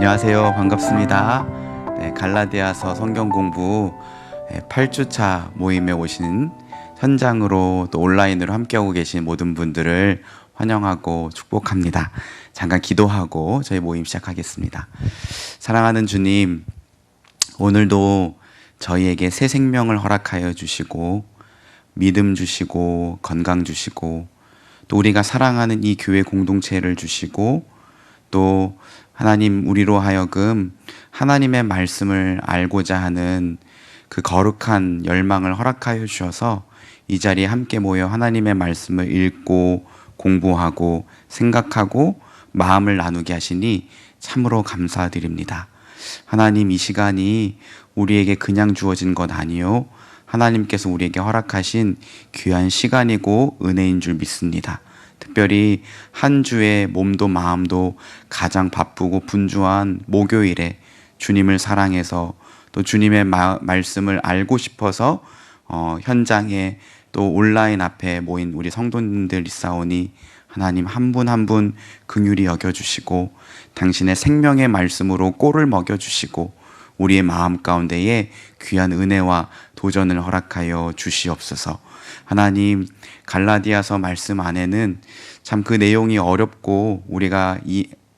안녕하세요. 반갑습니다. 네, 갈라디아서 성경 공부 8주차 모임에 오신 현장으로 또 온라인으로 함께하고 계신 모든 분들을 환영하고 축복합니다. 잠깐 기도하고 저희 모임 시작하겠습니다. 사랑하는 주님, 오늘도 저희에게 새 생명을 허락하여 주시고 믿음 주시고 건강 주시고 또 우리가 사랑하는 이 교회 공동체를 주시고 또 하나님, 우리로 하여금 하나님의 말씀을 알고자 하는 그 거룩한 열망을 허락하여 주셔서 이 자리에 함께 모여 하나님의 말씀을 읽고 공부하고 생각하고 마음을 나누게 하시니 참으로 감사드립니다. 하나님, 이 시간이 우리에게 그냥 주어진 것 아니요 하나님께서 우리에게 허락하신 귀한 시간이고 은혜인 줄 믿습니다. 특별히 한 주에 몸도 마음도 가장 바쁘고 분주한 목요일에 주님을 사랑해서 또 주님의 말씀을 알고 싶어서 현장에 또 온라인 앞에 모인 우리 성도님들 있사오니 하나님 한 분 한 분 긍휼히 여겨주시고 당신의 생명의 말씀으로 꼴을 먹여주시고 우리의 마음 가운데에 귀한 은혜와 도전을 허락하여 주시옵소서. 하나님, 갈라디아서 말씀 안에는 참 그 내용이 어렵고 우리가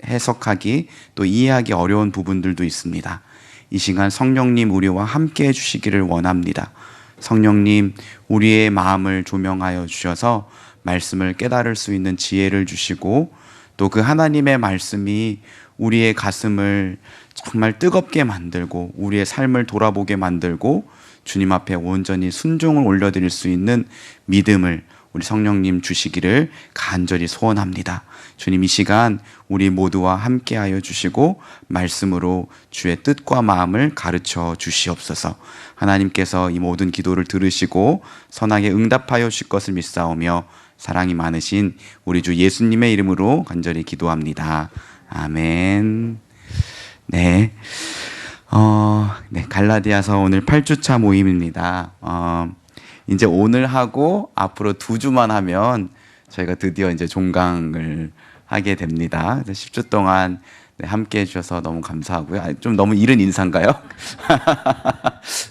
해석하기 또 이해하기 어려운 부분들도 있습니다. 이 시간 성령님 우리와 함께 해주시기를 원합니다. 성령님, 우리의 마음을 조명하여 주셔서 말씀을 깨달을 수 있는 지혜를 주시고 또 그 하나님의 말씀이 우리의 가슴을 정말 뜨겁게 만들고 우리의 삶을 돌아보게 만들고 주님 앞에 온전히 순종을 올려드릴 수 있는 믿음을 우리 성령님 주시기를 간절히 소원합니다. 주님, 이 시간 우리 모두와 함께하여 주시고 말씀으로 주의 뜻과 마음을 가르쳐 주시옵소서. 하나님께서 이 모든 기도를 들으시고 선하게 응답하여 주실 것을 믿사오며 사랑이 많으신 우리 주 예수님의 이름으로 간절히 기도합니다. 아멘. 네. 갈라디아서 오늘 8주차 모임입니다. 이제 오늘 하고 앞으로 2주만 하면 저희가 드디어 이제 종강을 하게 됩니다. 10주 동안 함께 해주셔서 너무 감사하고요. 좀 너무 이른 인사인가요?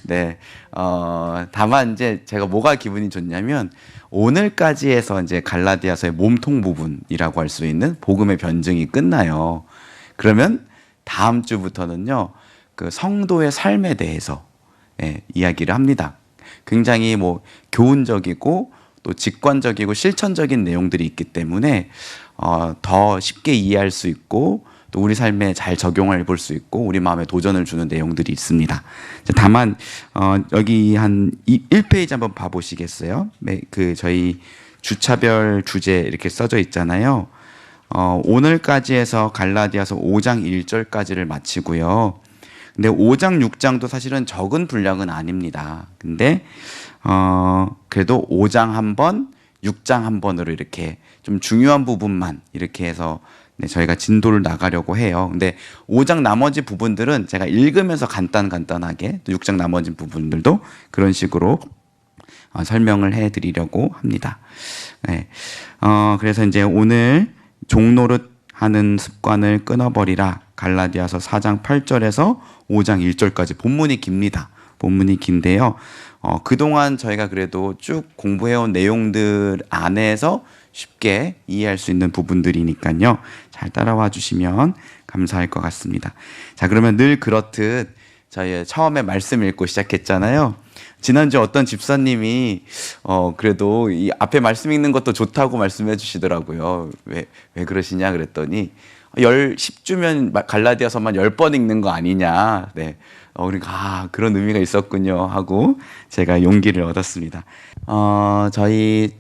네. 다만 이제 제가 뭐가 기분이 좋냐면 오늘까지 해서 이제 갈라디아서의 몸통 부분이라고 할 수 있는 복음의 변증이 끝나요. 그러면 다음 주부터는요, 그 성도의 삶에 대해서 이야기를 합니다. 굉장히 교훈적이고 또 직관적이고 실천적인 내용들이 있기 때문에 더 쉽게 이해할 수 있고 또 우리 삶에 잘 적용해 볼 수 있고 우리 마음에 도전을 주는 내용들이 있습니다. 다만 여기 한 1페이지 한번 봐보시겠어요? 그 저희 주차별 주제 이렇게 써져 있잖아요. 오늘까지 해서 갈라디아서 5장 1절까지를 마치고요. 근데 5장 6장도 사실은 적은 분량은 아닙니다. 근데 그래도 5장 한 번, 6장 한 번으로 이렇게 좀 중요한 부분만 이렇게 해서 저희가 진도를 나가려고 해요. 근데 5장 나머지 부분들은 제가 읽으면서 간단하게 또 6장 나머지 부분들도 그런 식으로 설명을 해드리려고 합니다. 네. 그래서 이제 오늘 종노릇 하는 습관을 끊어버리라. 갈라디아서 4장 8절에서 5장 1절까지 본문이 깁니다. 본문이 긴데요. 그동안 저희가 그래도 쭉 공부해온 내용들 안에서 쉽게 이해할 수 있는 부분들이니까요. 잘 따라와 주시면 감사할 것 같습니다. 자, 그러면 늘 그렇듯 저희 처음에 말씀 읽고 시작했잖아요. 지난주 어떤 집사님이 그래도 이 앞에 말씀 읽는 것도 좋다고 말씀해 주시더라고요. 왜 그러시냐 그랬더니 10주면 갈라디아서만 10번 읽는 거 아니냐. 네. 그러니까 그런 의미가 있었군요 하고 제가 용기를 얻었습니다. 저희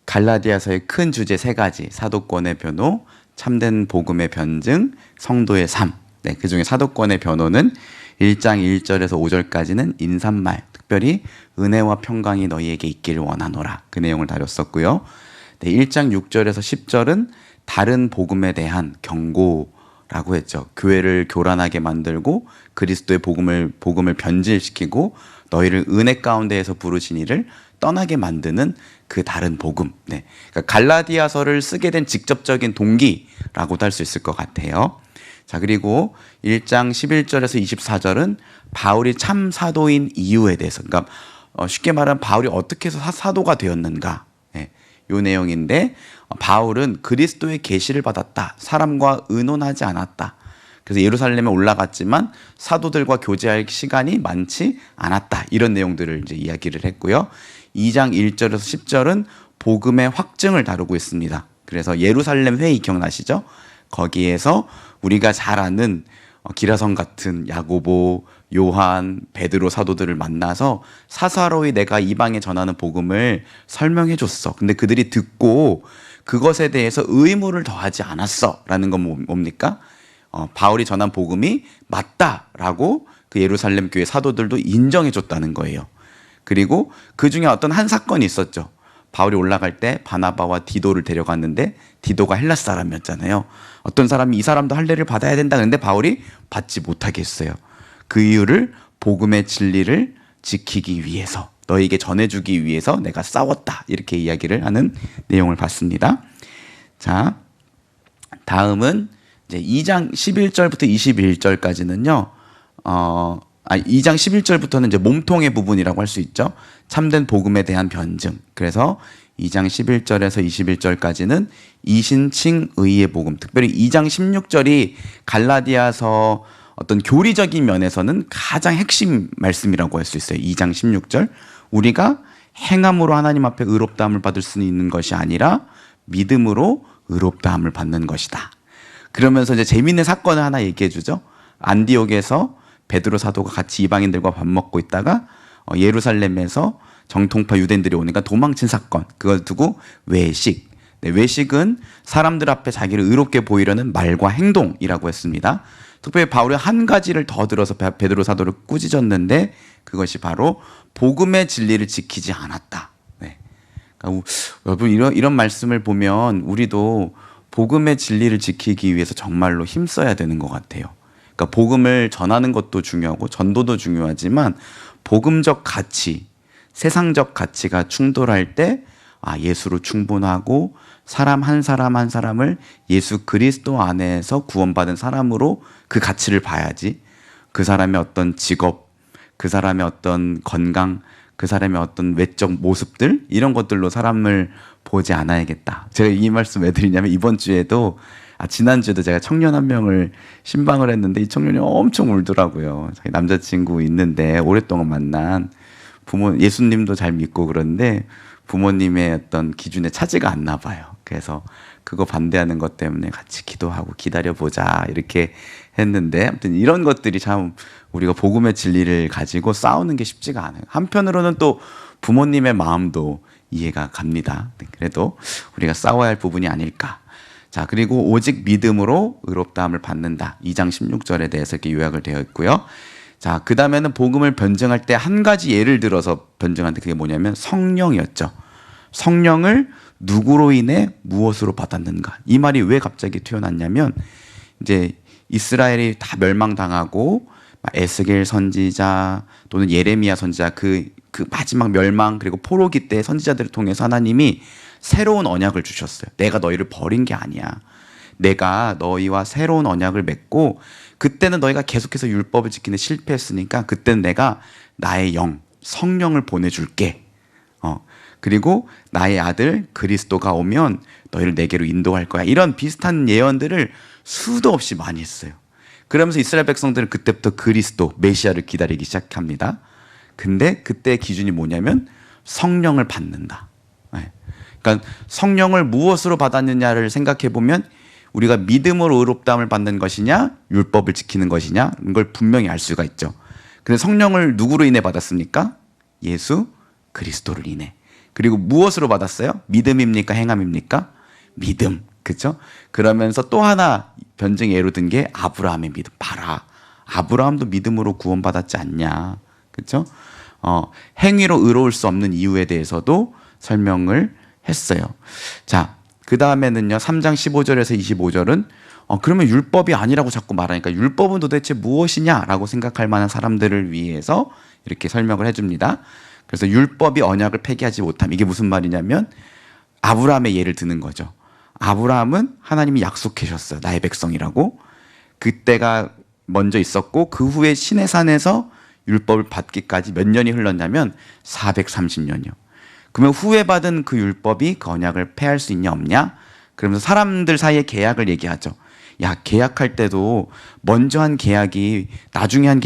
갈라디아서의 큰 주제 3가지, 사도권의 변호, 참된 복음의 변증, 성도의 삶. 네, 그중에 사도권의 변호는 1장 1절에서 5절까지는 인사말, 특별히 은혜와 평강이 너희에게 있기를 원하노라, 그 내용을 다뤘었고요. 네, 1장 6절에서 10절은 다른 복음에 대한 경고라고 했죠. 교회를 교란하게 만들고 그리스도의 복음을 변질시키고 너희를 은혜 가운데에서 부르신 이를 떠나게 만드는 그 다른 복음. 그러니까 갈라디아서를 쓰게 된 직접적인 동기라고도 할 수 있을 것 같아요. 자, 그리고 1장 11절에서 24절은 바울이 참 사도인 이유에 대해서, 그러니까 쉽게 말하면 바울이 어떻게 해서 사도가 되었는가, 이 내용인데, 바울은 그리스도의 계시를 받았다. 사람과 의논하지 않았다. 그래서 예루살렘에 올라갔지만 사도들과 교제할 시간이 많지 않았다. 이런 내용들을 이제 이야기를 했고요. 2장 1절에서 10절은 복음의 확증을 다루고 있습니다. 그래서 예루살렘 회의 기억나시죠? 거기에서 우리가 잘 아는 기라성 같은 야고보, 요한, 베드로 사도들을 만나서 사사로이 내가 이방에 전하는 복음을 설명해 줬어. 근데 그들이 듣고 그것에 대해서 의무를 더하지 않았어 라는 건 뭡니까? 바울이 전한 복음이 맞다라고 그 예루살렘 교회 사도들도 인정해 줬다는 거예요. 그리고 그 중에 어떤 한 사건이 있었죠. 바울이 올라갈 때 바나바와 디도를 데려갔는데 디도가 헬라스 사람이었잖아요. 어떤 사람이 이 사람도 할례를 받아야 된다. 근데 바울이 받지 못하게 했어요. 그 이유를 복음의 진리를 지키기 위해서, 너에게 전해주기 위해서 내가 싸웠다. 이렇게 이야기를 하는 내용을 봤습니다. 자, 다음은 이제 2장 11절부터 21절까지는요. 2장 11절부터는 이제 몸통의 부분이라고 할 수 있죠. 참된 복음에 대한 변증. 그래서 2장 11절에서 21절까지는 이신칭의의 복음. 특별히 2장 16절이 갈라디아서 어떤 교리적인 면에서는 가장 핵심 말씀이라고 할 수 있어요. 2장 16절. 우리가 행함으로 하나님 앞에 의롭다함을 받을 수는 있는 것이 아니라 믿음으로 의롭다함을 받는 것이다. 그러면서 이제 재미있는 사건을 하나 얘기해 주죠. 안디옥에서 베드로 사도가 같이 이방인들과 밥 먹고 있다가 예루살렘에서 정통파 유대인들이 오니까 도망친 사건. 그걸 두고 외식. 외식은 사람들 앞에 자기를 의롭게 보이려는 말과 행동이라고 했습니다. 특별히 바울이 한 가지를 더 들어서 베드로 사도를 꾸짖었는데 그것이 바로 복음의 진리를 지키지 않았다. 그러니까 여러분 이런 말씀을 보면 우리도 복음의 진리를 지키기 위해서 정말로 힘써야 되는 것 같아요. 그러니까 복음을 전하는 것도 중요하고 전도도 중요하지만 복음적 가치, 세상적 가치가 충돌할 때 예수로 충분하고 사람 한 사람을 예수 그리스도 안에서 구원받은 사람으로 그 가치를 봐야지, 그 사람의 어떤 직업, 그 사람의 어떤 건강, 그 사람의 어떤 외적 모습들 이런 것들로 사람을 보지 않아야겠다. 제가 이 말씀 왜 드리냐면 이번 주에도 지난주에도 제가 청년 한 명을 신방을 했는데 이 청년이 엄청 울더라고요. 자기 남자친구 있는데 오랫동안 만난 예수님도 잘 믿고 그런데 부모님의 어떤 기준에 차지가 않나 봐요. 그래서 그거 반대하는 것 때문에 같이 기도하고 기다려보자 이렇게 했는데, 아무튼 이런 것들이 참 우리가 복음의 진리를 가지고 싸우는 게 쉽지가 않아요. 한편으로는 또 부모님의 마음도 이해가 갑니다. 그래도 우리가 싸워야 할 부분이 아닐까. 자, 그리고 오직 믿음으로 의롭다함을 받는다. 2장 16절에 대해서 이렇게 요약을 되어 있고요. 자, 그 다음에는 복음을 변증할 때 한 가지 예를 들어서 변증하는데 그게 뭐냐면 성령이었죠. 성령을 누구로 인해 무엇으로 받았는가. 이 말이 왜 갑자기 튀어났냐면 이제 이스라엘이 다 멸망당하고 에스겔 선지자 또는 예레미야 선지자 그 마지막 멸망 그리고 포로기 때 선지자들을 통해서 하나님이 새로운 언약을 주셨어요. 내가 너희를 버린 게 아니야. 내가 너희와 새로운 언약을 맺고 그때는 너희가 계속해서 율법을 지키는데 실패했으니까 그때는 내가 나의 영, 성령을 보내줄게. 그리고 나의 아들 그리스도가 오면 너희를 내게로 인도할 거야. 이런 비슷한 예언들을 수도 없이 많이 했어요. 그러면서 이스라엘 백성들은 그때부터 그리스도, 메시아를 기다리기 시작합니다. 근데 그때 기준이 뭐냐면 성령을 받는다. 그러니까 성령을 무엇으로 받았느냐를 생각해 보면 우리가 믿음으로 의롭다함을 받는 것이냐 율법을 지키는 것이냐 이걸 분명히 알 수가 있죠. 근데 성령을 누구로 인해 받았습니까? 예수 그리스도를 인해. 그리고 무엇으로 받았어요? 믿음입니까? 행함입니까? 믿음. 그렇죠? 그러면서 또 하나 변증의 예로 든 게 아브라함의 믿음. 봐라. 아브라함도 믿음으로 구원받았지 않냐. 그렇죠? 행위로 의로울 수 없는 이유에 대해서도 설명을 했어요. 자, 그 다음에는요. 3장 15절에서 25절은 그러면 율법이 아니라고 자꾸 말하니까 율법은 도대체 무엇이냐라고 생각할 만한 사람들을 위해서 이렇게 설명을 해줍니다. 그래서 율법이 언약을 폐기하지 못함. 이게 무슨 말이냐면 아브라함의 예를 드는 거죠. 아브라함은 하나님이 약속하셨어요. 나의 백성이라고. 그때가 먼저 있었고 그 후에 시내산에서 율법을 받기까지 몇 년이 흘렀냐면 430년이요. 그러면 후에 받은 그 율법이 그 언약을 폐할 수 있냐 없냐? 그러면서 사람들 사이에 계약을 얘기하죠. 야, 계약할 때도 먼저 한 계약이 나중에 한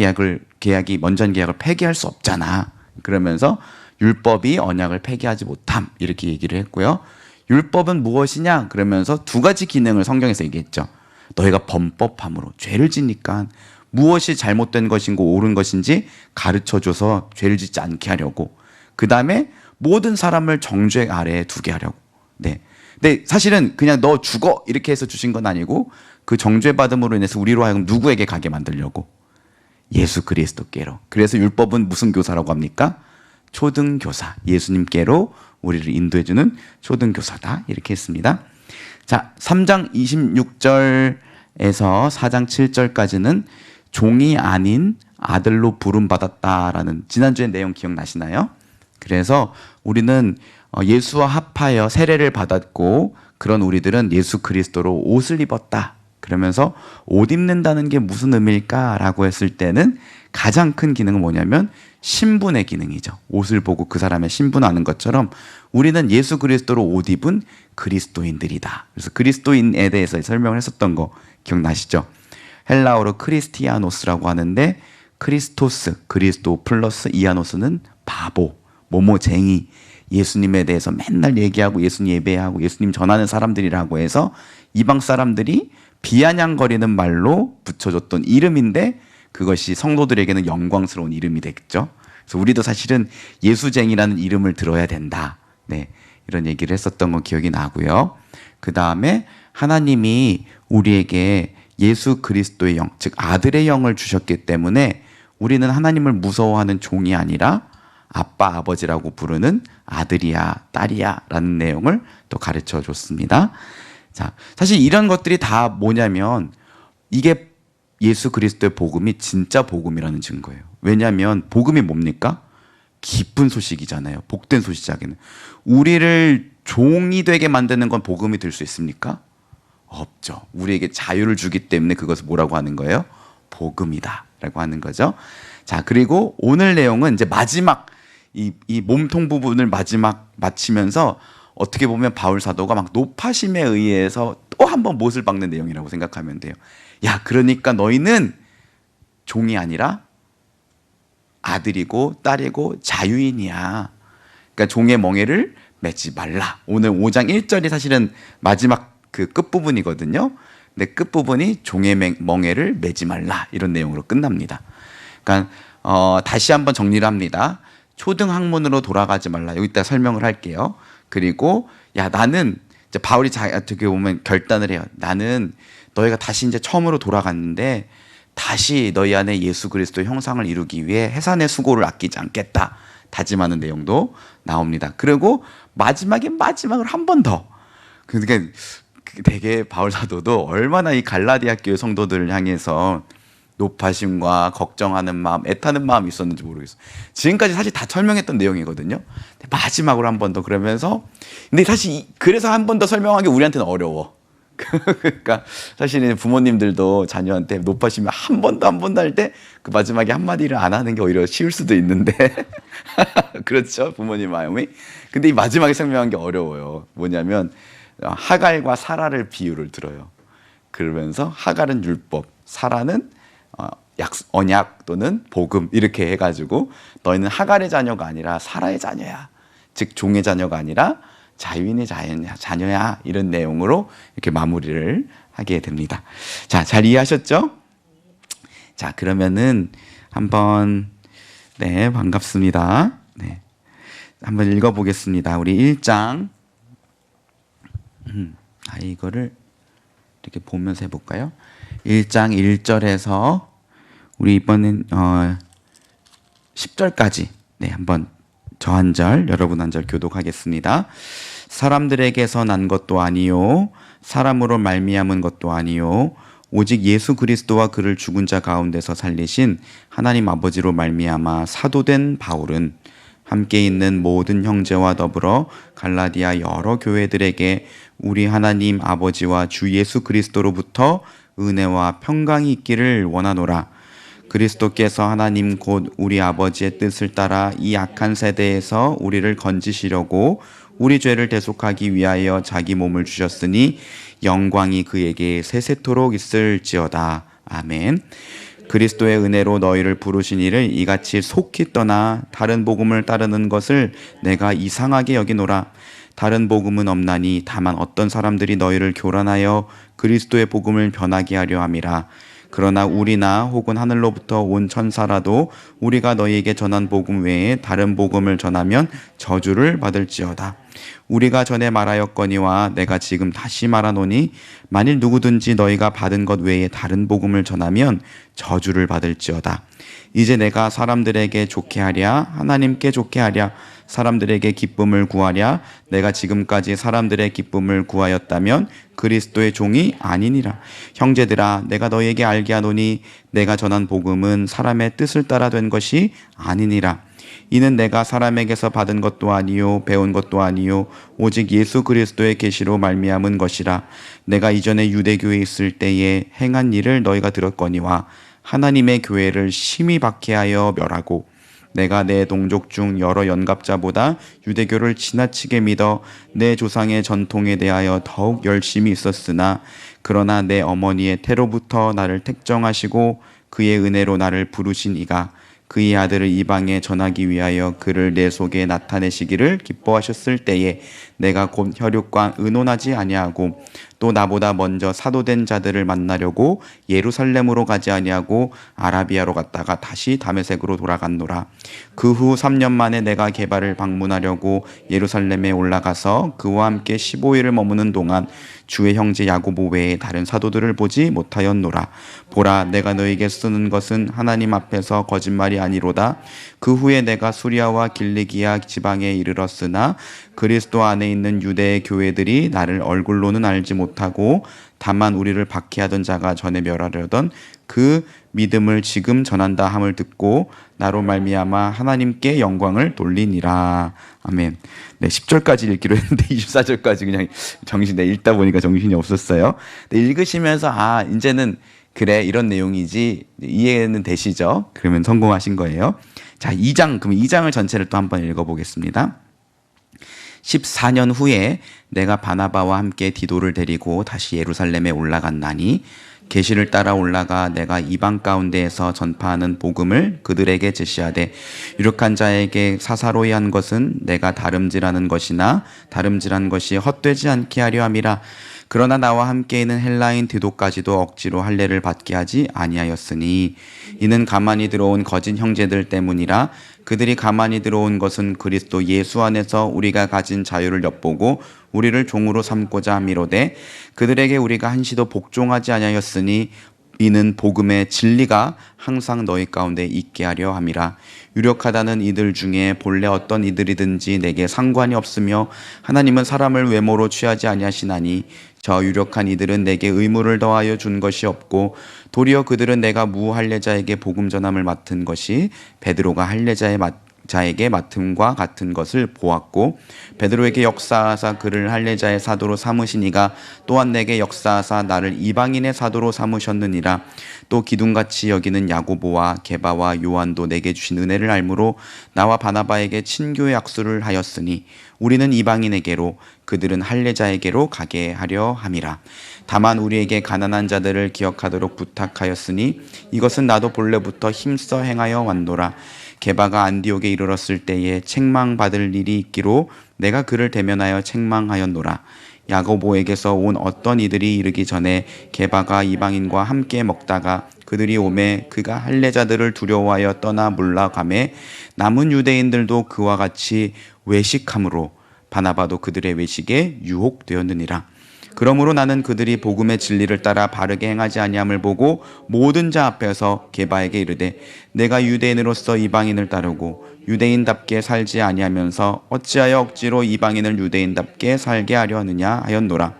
계약이 먼저 한 계약을 폐기할 수 없잖아. 그러면서 율법이 언약을 폐기하지 못함 이렇게 얘기를 했고요. 율법은 무엇이냐? 그러면서 두 가지 기능을 성경에서 얘기했죠. 너희가 범법함으로 죄를 지니까 무엇이 잘못된 것인고 옳은 것인지 가르쳐줘서 죄를 짓지 않게 하려고. 그 다음에 모든 사람을 정죄 아래에 두게 하려고. 네. 근데 사실은 그냥 너 죽어 이렇게 해서 주신 건 아니고 그 정죄받음으로 인해서 우리로 하여금 누구에게 가게 만들려고? 예수 그리스도께로. 그래서 율법은 무슨 교사라고 합니까? 초등교사. 예수님께로 우리를 인도해주는 초등교사다. 이렇게 했습니다. 자, 3장 26절에서 4장 7절까지는 종이 아닌 아들로 부름받았다라는 지난주의 내용 기억나시나요? 그래서 우리는 예수와 합하여 세례를 받았고 그런 우리들은 예수 그리스도로 옷을 입었다. 그러면서 옷 입는다는 게 무슨 의미일까라고 했을 때는 가장 큰 기능은 뭐냐면 신분의 기능이죠. 옷을 보고 그 사람의 신분 아는 것처럼 우리는 예수 그리스도로 옷 입은 그리스도인들이다. 그래서 그리스도인에 대해서 설명을 했었던 거 기억나시죠? 헬라어로 크리스티아노스라고 하는데 크리스토스, 그리스도 플러스 이아노스는 바보, 모모쟁이, 예수님에 대해서 맨날 얘기하고 예수님 예배하고 예수님 전하는 사람들이라고 해서 이방 사람들이 비아냥거리는 말로 붙여줬던 이름인데 그것이 성도들에게는 영광스러운 이름이 됐죠. 그래서 우리도 사실은 예수쟁이라는 이름을 들어야 된다. 네, 이런 얘기를 했었던 거 기억이 나고요. 그 다음에 하나님이 우리에게 예수 그리스도의 영, 즉 아들의 영을 주셨기 때문에 우리는 하나님을 무서워하는 종이 아니라 아빠, 아버지라고 부르는 아들이야, 딸이야 라는 내용을 또 가르쳐 줬습니다. 자, 사실 이런 것들이 다 뭐냐면 이게 예수 그리스도의 복음이 진짜 복음이라는 증거예요. 왜냐하면 복음이 뭡니까? 기쁜 소식이잖아요. 복된 소식이잖아요. 우리를 종이 되게 만드는 건 복음이 될 수 있습니까? 없죠. 우리에게 자유를 주기 때문에 그것을 뭐라고 하는 거예요? 복음이다 라고 하는 거죠. 자, 그리고 오늘 내용은 이제 마지막 이 몸통 부분을 마지막 마치면서 어떻게 보면 바울 사도가 막 높아심에 의해서 또 한 번 못을 박는 내용이라고 생각하면 돼요. 야, 그러니까 너희는 종이 아니라 아들이고 딸이고 자유인이야. 그러니까 종의 멍에를 매지 말라. 오늘 5장 1절이 사실은 마지막 그 끝부분이거든요. 근데 끝부분이 종의 멍에를 매지 말라 이런 내용으로 끝납니다. 그러니까 다시 한번 정리를 합니다. 초등학문으로 돌아가지 말라. 여기다 설명을 할게요. 그리고 야, 나는 이제 바울이 어떻게 보면 결단을 해요. 나는 너희가 다시 이제 처음으로 돌아갔는데 다시 너희 안에 예수 그리스도의 형상을 이루기 위해 해산의 수고를 아끼지 않겠다 다짐하는 내용도 나옵니다. 그리고 마지막으로 한 번 더. 그러니까 되게 바울 사도도 얼마나 이 갈라디아 교회 성도들을 향해서 높아심과 걱정하는 마음, 애타는 마음이 있었는지 모르겠어요. 지금까지 사실 다 설명했던 내용이거든요. 마지막으로 한 번 더 그러면서 근데 사실 그래서 한 번 더 설명하기 우리한테는 어려워. 그러니까 사실은 부모님들도 자녀한테 높아지면 한 번 더 할 때 그 마지막에 한마디를 안 하는 게 오히려 쉬울 수도 있는데 그렇죠, 부모님 마음이. 근데 이 마지막에 설명한 게 어려워요. 뭐냐면 하갈과 사라를 비유를 들어요. 그러면서 하갈은 율법, 사라는 언약 또는 복음 이렇게 해가지고 너희는 하갈의 자녀가 아니라 사라의 자녀야. 즉 종의 자녀가 아니라 자유인의 자녀야. 이런 내용으로 이렇게 마무리를 하게 됩니다. 자, 잘 이해하셨죠? 자, 그러면은 한번 네, 반갑습니다. 네, 한번 읽어보겠습니다. 우리 1장 이거를 이렇게 보면서 해볼까요? 1장 1절에서 우리 이번엔 10절까지 네, 한번 저 한 절, 여러분 한 절 교독하겠습니다. 사람들에게서 난 것도 아니요 사람으로 말미암은 것도 아니요 오직 예수 그리스도와 그를 죽은 자 가운데서 살리신 하나님 아버지로 말미암아 사도된 바울은 함께 있는 모든 형제와 더불어 갈라디아 여러 교회들에게 우리 하나님 아버지와 주 예수 그리스도로부터 은혜와 평강이 있기를 원하노라. 그리스도께서 하나님 곧 우리 아버지의 뜻을 따라 이 악한 세대에서 우리를 건지시려고 우리 죄를 대속하기 위하여 자기 몸을 주셨으니 영광이 그에게 세세토록 있을지어다. 아멘. 그리스도의 은혜로 너희를 부르신 이를 이같이 속히 떠나 다른 복음을 따르는 것을 내가 이상하게 여기노라. 다른 복음은 없나니 다만 어떤 사람들이 너희를 교란하여 그리스도의 복음을 변하게 하려 함이라. 그러나 우리나 혹은 하늘로부터 온 천사라도 우리가 너희에게 전한 복음 외에 다른 복음을 전하면 저주를 받을지어다. 우리가 전에 말하였거니와 내가 지금 다시 말하노니 만일 누구든지 너희가 받은 것 외에 다른 복음을 전하면 저주를 받을지어다. 이제 내가 사람들에게 좋게 하랴 하나님께 좋게 하랴 사람들에게 기쁨을 구하랴 내가 지금까지 사람들의 기쁨을 구하였다면 그리스도의 종이 아니니라. 형제들아 내가 너희에게 알게 하노니 내가 전한 복음은 사람의 뜻을 따라 된 것이 아니니라. 이는 내가 사람에게서 받은 것도 아니요 배운 것도 아니요 오직 예수 그리스도의 계시로 말미암은 것이라. 내가 이전에 유대교에 있을 때에 행한 일을 너희가 들었거니와 하나님의 교회를 심히 박해하여 멸하고 내가 내 동족 중 여러 연갑자보다 유대교를 지나치게 믿어 내 조상의 전통에 대하여 더욱 열심히 있었으나 그러나 내 어머니의 태로부터 나를 택정하시고 그의 은혜로 나를 부르신 이가 그의 아들을 이방에 전하기 위하여 그를 내 속에 나타내시기를 기뻐하셨을 때에 내가 곧 혈육과 의논하지 아니하고 또 나보다 먼저 사도된 자들을 만나려고 예루살렘으로 가지 아니하고 아라비아로 갔다가 다시 다메섹으로 돌아갔노라. 그 후 3년 만에 내가 게바를 방문하려고 예루살렘에 올라가서 그와 함께 15일을 머무는 동안 주의 형제 야고보 외에 다른 사도들을 보지 못하였노라. 보라 내가 너에게 쓰는 것은 하나님 앞에서 거짓말이 아니로다. 그 후에 내가 수리아와 길리기아 지방에 이르렀으나 그리스도 안에 있는 유대의 교회들이 나를 얼굴로는 알지 못하고 다만 우리를 박해하던 자가 전에 멸하려던 그 믿음을 지금 전한다 함을 듣고 나로 말미암아 하나님께 영광을 돌리니라. 아멘. 네, 10절까지 읽기로 했는데 24절까지 그냥 읽다 보니까 정신이 없었어요. 네, 읽으시면서 이제는 그래 이런 내용이지 이해는 되시죠? 그러면 성공하신 거예요. 자, 2장 그럼 2장을 전체를 또 한번 읽어보겠습니다. 14년 후에 내가 바나바와 함께 디도를 데리고 다시 예루살렘에 올라갔나니 계시를 따라 올라가 내가 이방 가운데에서 전파하는 복음을 그들에게 제시하되 유력한 자에게 사사로이 한 것은 내가 다름질하는 것이나 다름질한 것이 헛되지 않게 하려 함이라. 그러나 나와 함께 있는 헬라인 디도까지도 억지로 할례를 받게 하지 아니하였으니 이는 가만히 들어온 거짓 형제들 때문이라. 그들이 가만히 들어온 것은 그리스도 예수 안에서 우리가 가진 자유를 엿보고 우리를 종으로 삼고자 함이로되 그들에게 우리가 한시도 복종하지 아니하였으니 이는 복음의 진리가 항상 너희 가운데 있게 하려 함이라. 유력하다는 이들 중에 본래 어떤 이들이든지 내게 상관이 없으며 하나님은 사람을 외모로 취하지 아니하시나니 저 유력한 이들은 내게 의무를 더하여 준 것이 없고 도리어 그들은 내가 무할례자에게 복음 전함을 맡은 것이 베드로가 할례자에게 맡음과 같은 것을 보았고 베드로에게 역사하사 그를 할례자의 사도로 삼으시니가 또한 내게 역사하사 나를 이방인의 사도로 삼으셨느니라. 또 기둥같이 여기는 야고보와 게바와 요한도 내게 주신 은혜를 알므로 나와 바나바에게 친교의 약수를 하였으니 우리는 이방인에게로 그들은 할례자에게로 가게 하려 함이라. 다만 우리에게 가난한 자들을 기억하도록 부탁하였으니 이것은 나도 본래부터 힘써 행하여 왔노라. 게바가 안디옥에 이르렀을 때에 책망받을 일이 있기로 내가 그를 대면하여 책망하였노라. 야고보에게서 온 어떤 이들이 이르기 전에 게바가 이방인과 함께 먹다가 그들이 오매 그가 할례자들을 두려워하여 떠나 물러가매 남은 유대인들도 그와 같이 외식함으로 바나바도 그들의 외식에 유혹되었느니라. 그러므로 나는 그들이 복음의 진리를 따라 바르게 행하지 아니함을 보고 모든 자 앞에서 게바에게 이르되 내가 유대인으로서 이방인을 따르고 유대인답게 살지 아니하면서 어찌하여 억지로 이방인을 유대인답게 살게 하려 하느냐 하였노라.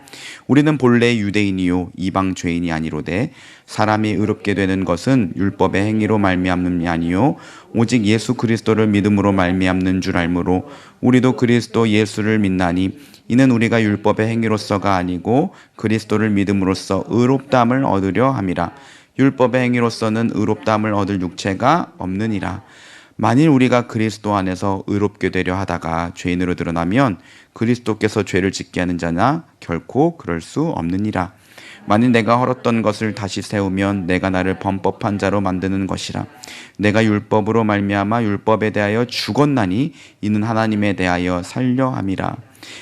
우리는 본래 유대인이요 이방 죄인이 아니로되 사람이 의롭게 되는 것은 율법의 행위로 말미암음이 아니요 오직 예수 그리스도를 믿음으로 말미암는 줄 알므로 우리도 그리스도 예수를 믿나니 이는 우리가 율법의 행위로서가 아니고 그리스도를 믿음으로써 의롭다함을 얻으려 함이라. 율법의 행위로서는 의롭다함을 얻을 육체가 없느니라. 만일 우리가 그리스도 안에서 의롭게 되려 하다가 죄인으로 드러나면 그리스도께서 죄를 짓게 하는 자나 결코 그럴 수 없느니라. 만일 내가 헐었던 것을 다시 세우면 내가 나를 범법한 자로 만드는 것이라. 내가 율법으로 말미암아 율법에 대하여 죽었나니 이는 하나님에 대하여 살려 함이라.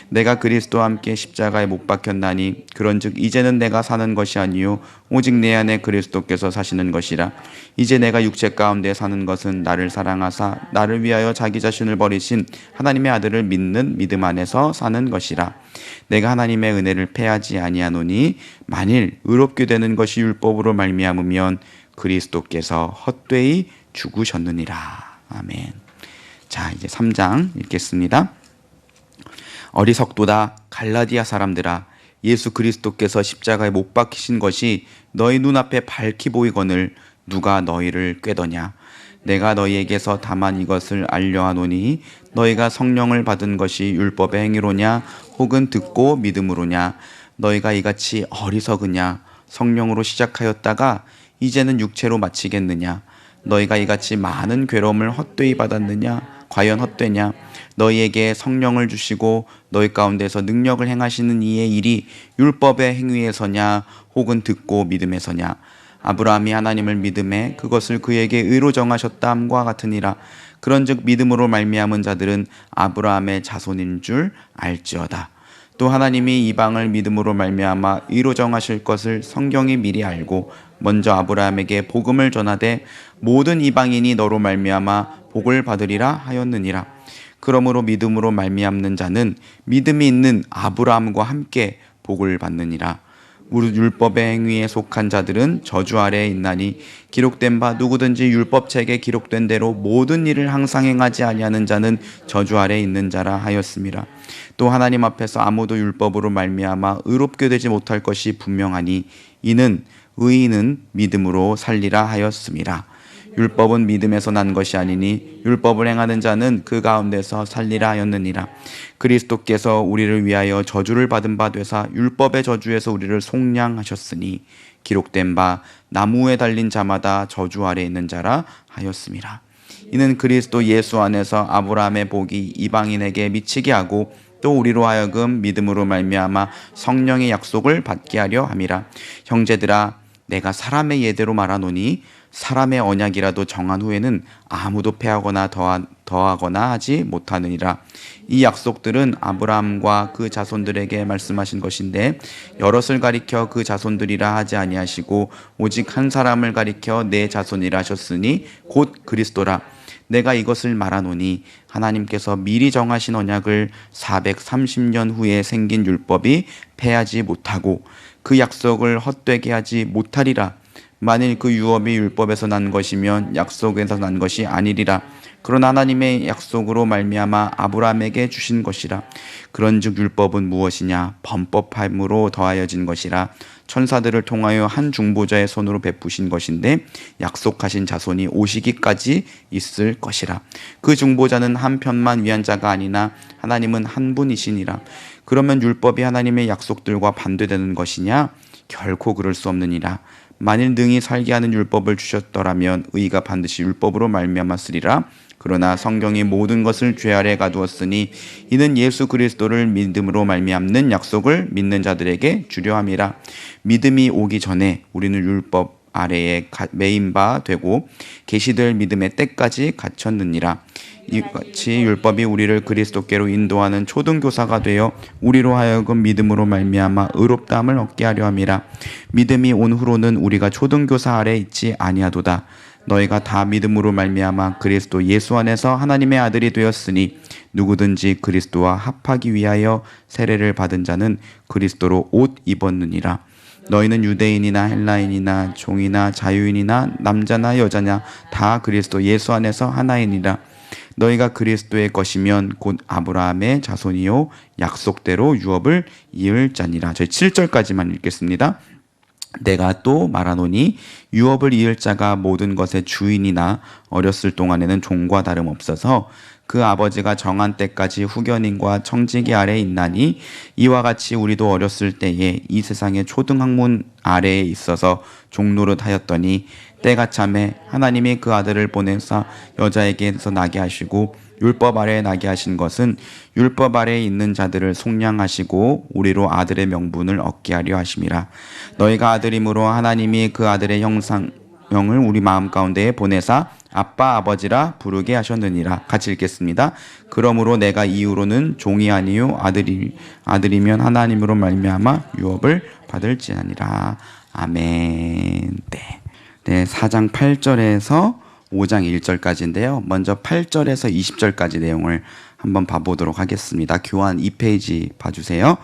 내가 그리스도와 함께 십자가에 못 박혔나니 그런즉 이제는 내가 사는 것이 아니요 오직 내 안에 그리스도께서 사시는 것이라. 이제 내가 육체 가운데 사는 것은 나를 사랑하사 나를 위하여 자기 자신을 버리신 하나님의 아들을 믿는 믿음 안에서 사는 것이라. 내가 하나님의 은혜를 패하지 아니하노니 만일 의롭게 되는 것이 율법으로 말미암으면 그리스도께서 헛되이 죽으셨느니라. 아멘. 자, 이제 3장 읽겠습니다. 어리석도다 갈라디아 사람들아, 예수 그리스도께서 십자가에 못 박히신 것이 너희 눈앞에 밝히 보이거늘 누가 너희를 꾀더냐. 내가 너희에게서 다만 이것을 알려하노니 너희가 성령을 받은 것이 율법의 행위로냐 혹은 듣고 믿음으로냐. 너희가 이같이 어리석으냐. 성령으로 시작하였다가 이제는 육체로 마치겠느냐. 너희가 이같이 많은 괴로움을 헛되이 받았느냐. 과연 헛되냐. 너희에게 성령을 주시고 너희 가운데서 능력을 행하시는 이의 일이 율법의 행위에서냐 혹은 듣고 믿음에서냐. 아브라함이 하나님을 믿음에 그것을 그에게 의로 정하셨다함과 같으니라. 그런즉 믿음으로 말미암은 자들은 아브라함의 자손인 줄 알지어다. 또 하나님이 이방을 믿음으로 말미암아 의로 정하실 것을 성경이 미리 알고 먼저 아브라함에게 복음을 전하되 모든 이방인이 너로 말미암아 복을 받으리라 하였느니라. 그러므로 믿음으로 말미암는 자는 믿음이 있는 아브라함과 함께 복을 받느니라. 무릇 율법의 행위에 속한 자들은 저주 아래에 있나니 기록된 바 누구든지 율법책에 기록된 대로 모든 일을 항상 행하지 아니하는 자는 저주 아래에 있는 자라 하였음이라. 또 하나님 앞에서 아무도 율법으로 말미암아 의롭게 되지 못할 것이 분명하니 이는 의인은 믿음으로 살리라 하였음이라. 율법은 믿음에서 난 것이 아니니 율법을 행하는 자는 그 가운데서 살리라 하였느니라. 그리스도께서 우리를 위하여 저주를 받은 바 되사 율법의 저주에서 우리를 속량하셨으니 기록된 바 나무에 달린 자마다 저주 아래 있는 자라 하였음이라. 이는 그리스도 예수 안에서 아브라함의 복이 이방인에게 미치게 하고 또 우리로 하여금 믿음으로 말미암아 성령의 약속을 받게 하려 함이라. 형제들아, 내가 사람의 예대로 말하노니 사람의 언약이라도 정한 후에는 아무도 패하거나 더하거나 하지 못하느니라. 이 약속들은 아브라함과 그 자손들에게 말씀하신 것인데 여럿을 가리켜 그 자손들이라 하지 아니하시고 오직 한 사람을 가리켜 내 자손이라 하셨으니 곧 그리스도라. 내가 이것을 말하노니 하나님께서 미리 정하신 언약을 430년 후에 생긴 율법이 패하지 못하고 그 약속을 헛되게 하지 못하리라. 만일 그 유업이 율법에서 난 것이면 약속에서 난 것이 아니리라. 그러나 하나님의 약속으로 말미암아 아브라함에게 주신 것이라. 그런즉 율법은 무엇이냐? 범법함으로 더하여진 것이라. 천사들을 통하여 한 중보자의 손으로 베푸신 것인데 약속하신 자손이 오시기까지 있을 것이라. 그 중보자는 한 편만 위한 자가 아니나 하나님은 한 분이시니라. 그러면 율법이 하나님의 약속들과 반대되는 것이냐? 결코 그럴 수 없느니라. 만일 능히 살게 하는 율법을 주셨더라면 의가 반드시 율법으로 말미암았으리라. 그러나 성경이 모든 것을 죄 아래 가두었으니 이는 예수 그리스도를 믿음으로 말미암는 약속을 믿는 자들에게 주려 함이라. 믿음이 오기 전에 우리는 율법 아래에 매인 바 되고 계시될 믿음의 때까지 갇혔느니라. 이같이 율법이 우리를 그리스도께로 인도하는 초등교사가 되어 우리로 하여금 믿음으로 말미암아 의롭다함을 얻게 하려 함이라. 믿음이 온 후로는 우리가 초등교사 아래 있지 아니하도다. 너희가 다 믿음으로 말미암아 그리스도 예수 안에서 하나님의 아들이 되었으니 누구든지 그리스도와 합하기 위하여 세례를 받은 자는 그리스도로 옷 입었느니라. 너희는 유대인이나 헬라인이나 종이나 자유인이나 남자나 여자냐 다 그리스도 예수 안에서 하나이니라. 너희가 그리스도의 것이면 곧 아브라함의 자손이요 약속대로 유업을 이을 자니라. 저희 7절까지만 읽겠습니다. 내가 또 말하노니 유업을 이을 자가 모든 것의 주인이나 어렸을 동안에는 종과 다름없어서 그 아버지가 정한 때까지 후견인과 청지기 아래에 있나니 이와 같이 우리도 어렸을 때에 이 세상의 초등학문 아래에 있어서 종노릇하였더니 때가 참에 하나님이 그 아들을 보내사 여자에게서 나게 하시고 율법 아래에 나게 하신 것은 율법 아래에 있는 자들을 속량하시고 우리로 아들의 명분을 얻게 하려 하심이라. 너희가 아들임으로 하나님이 그 아들의 형상을 우리 마음 가운데에 보내사 아빠 아버지라 부르게 하셨느니라. 같이 읽겠습니다. 그러므로 내가 이후로는 종이 아니요 아들이면 하나님으로 말미암아 유업을 받을지니라. 아멘. 네, 4장 8절에서 5장 1절까지인데요. 먼저 8절에서 20절까지 내용을 한번 봐보도록 하겠습니다. 교환 2페이지 봐주세요.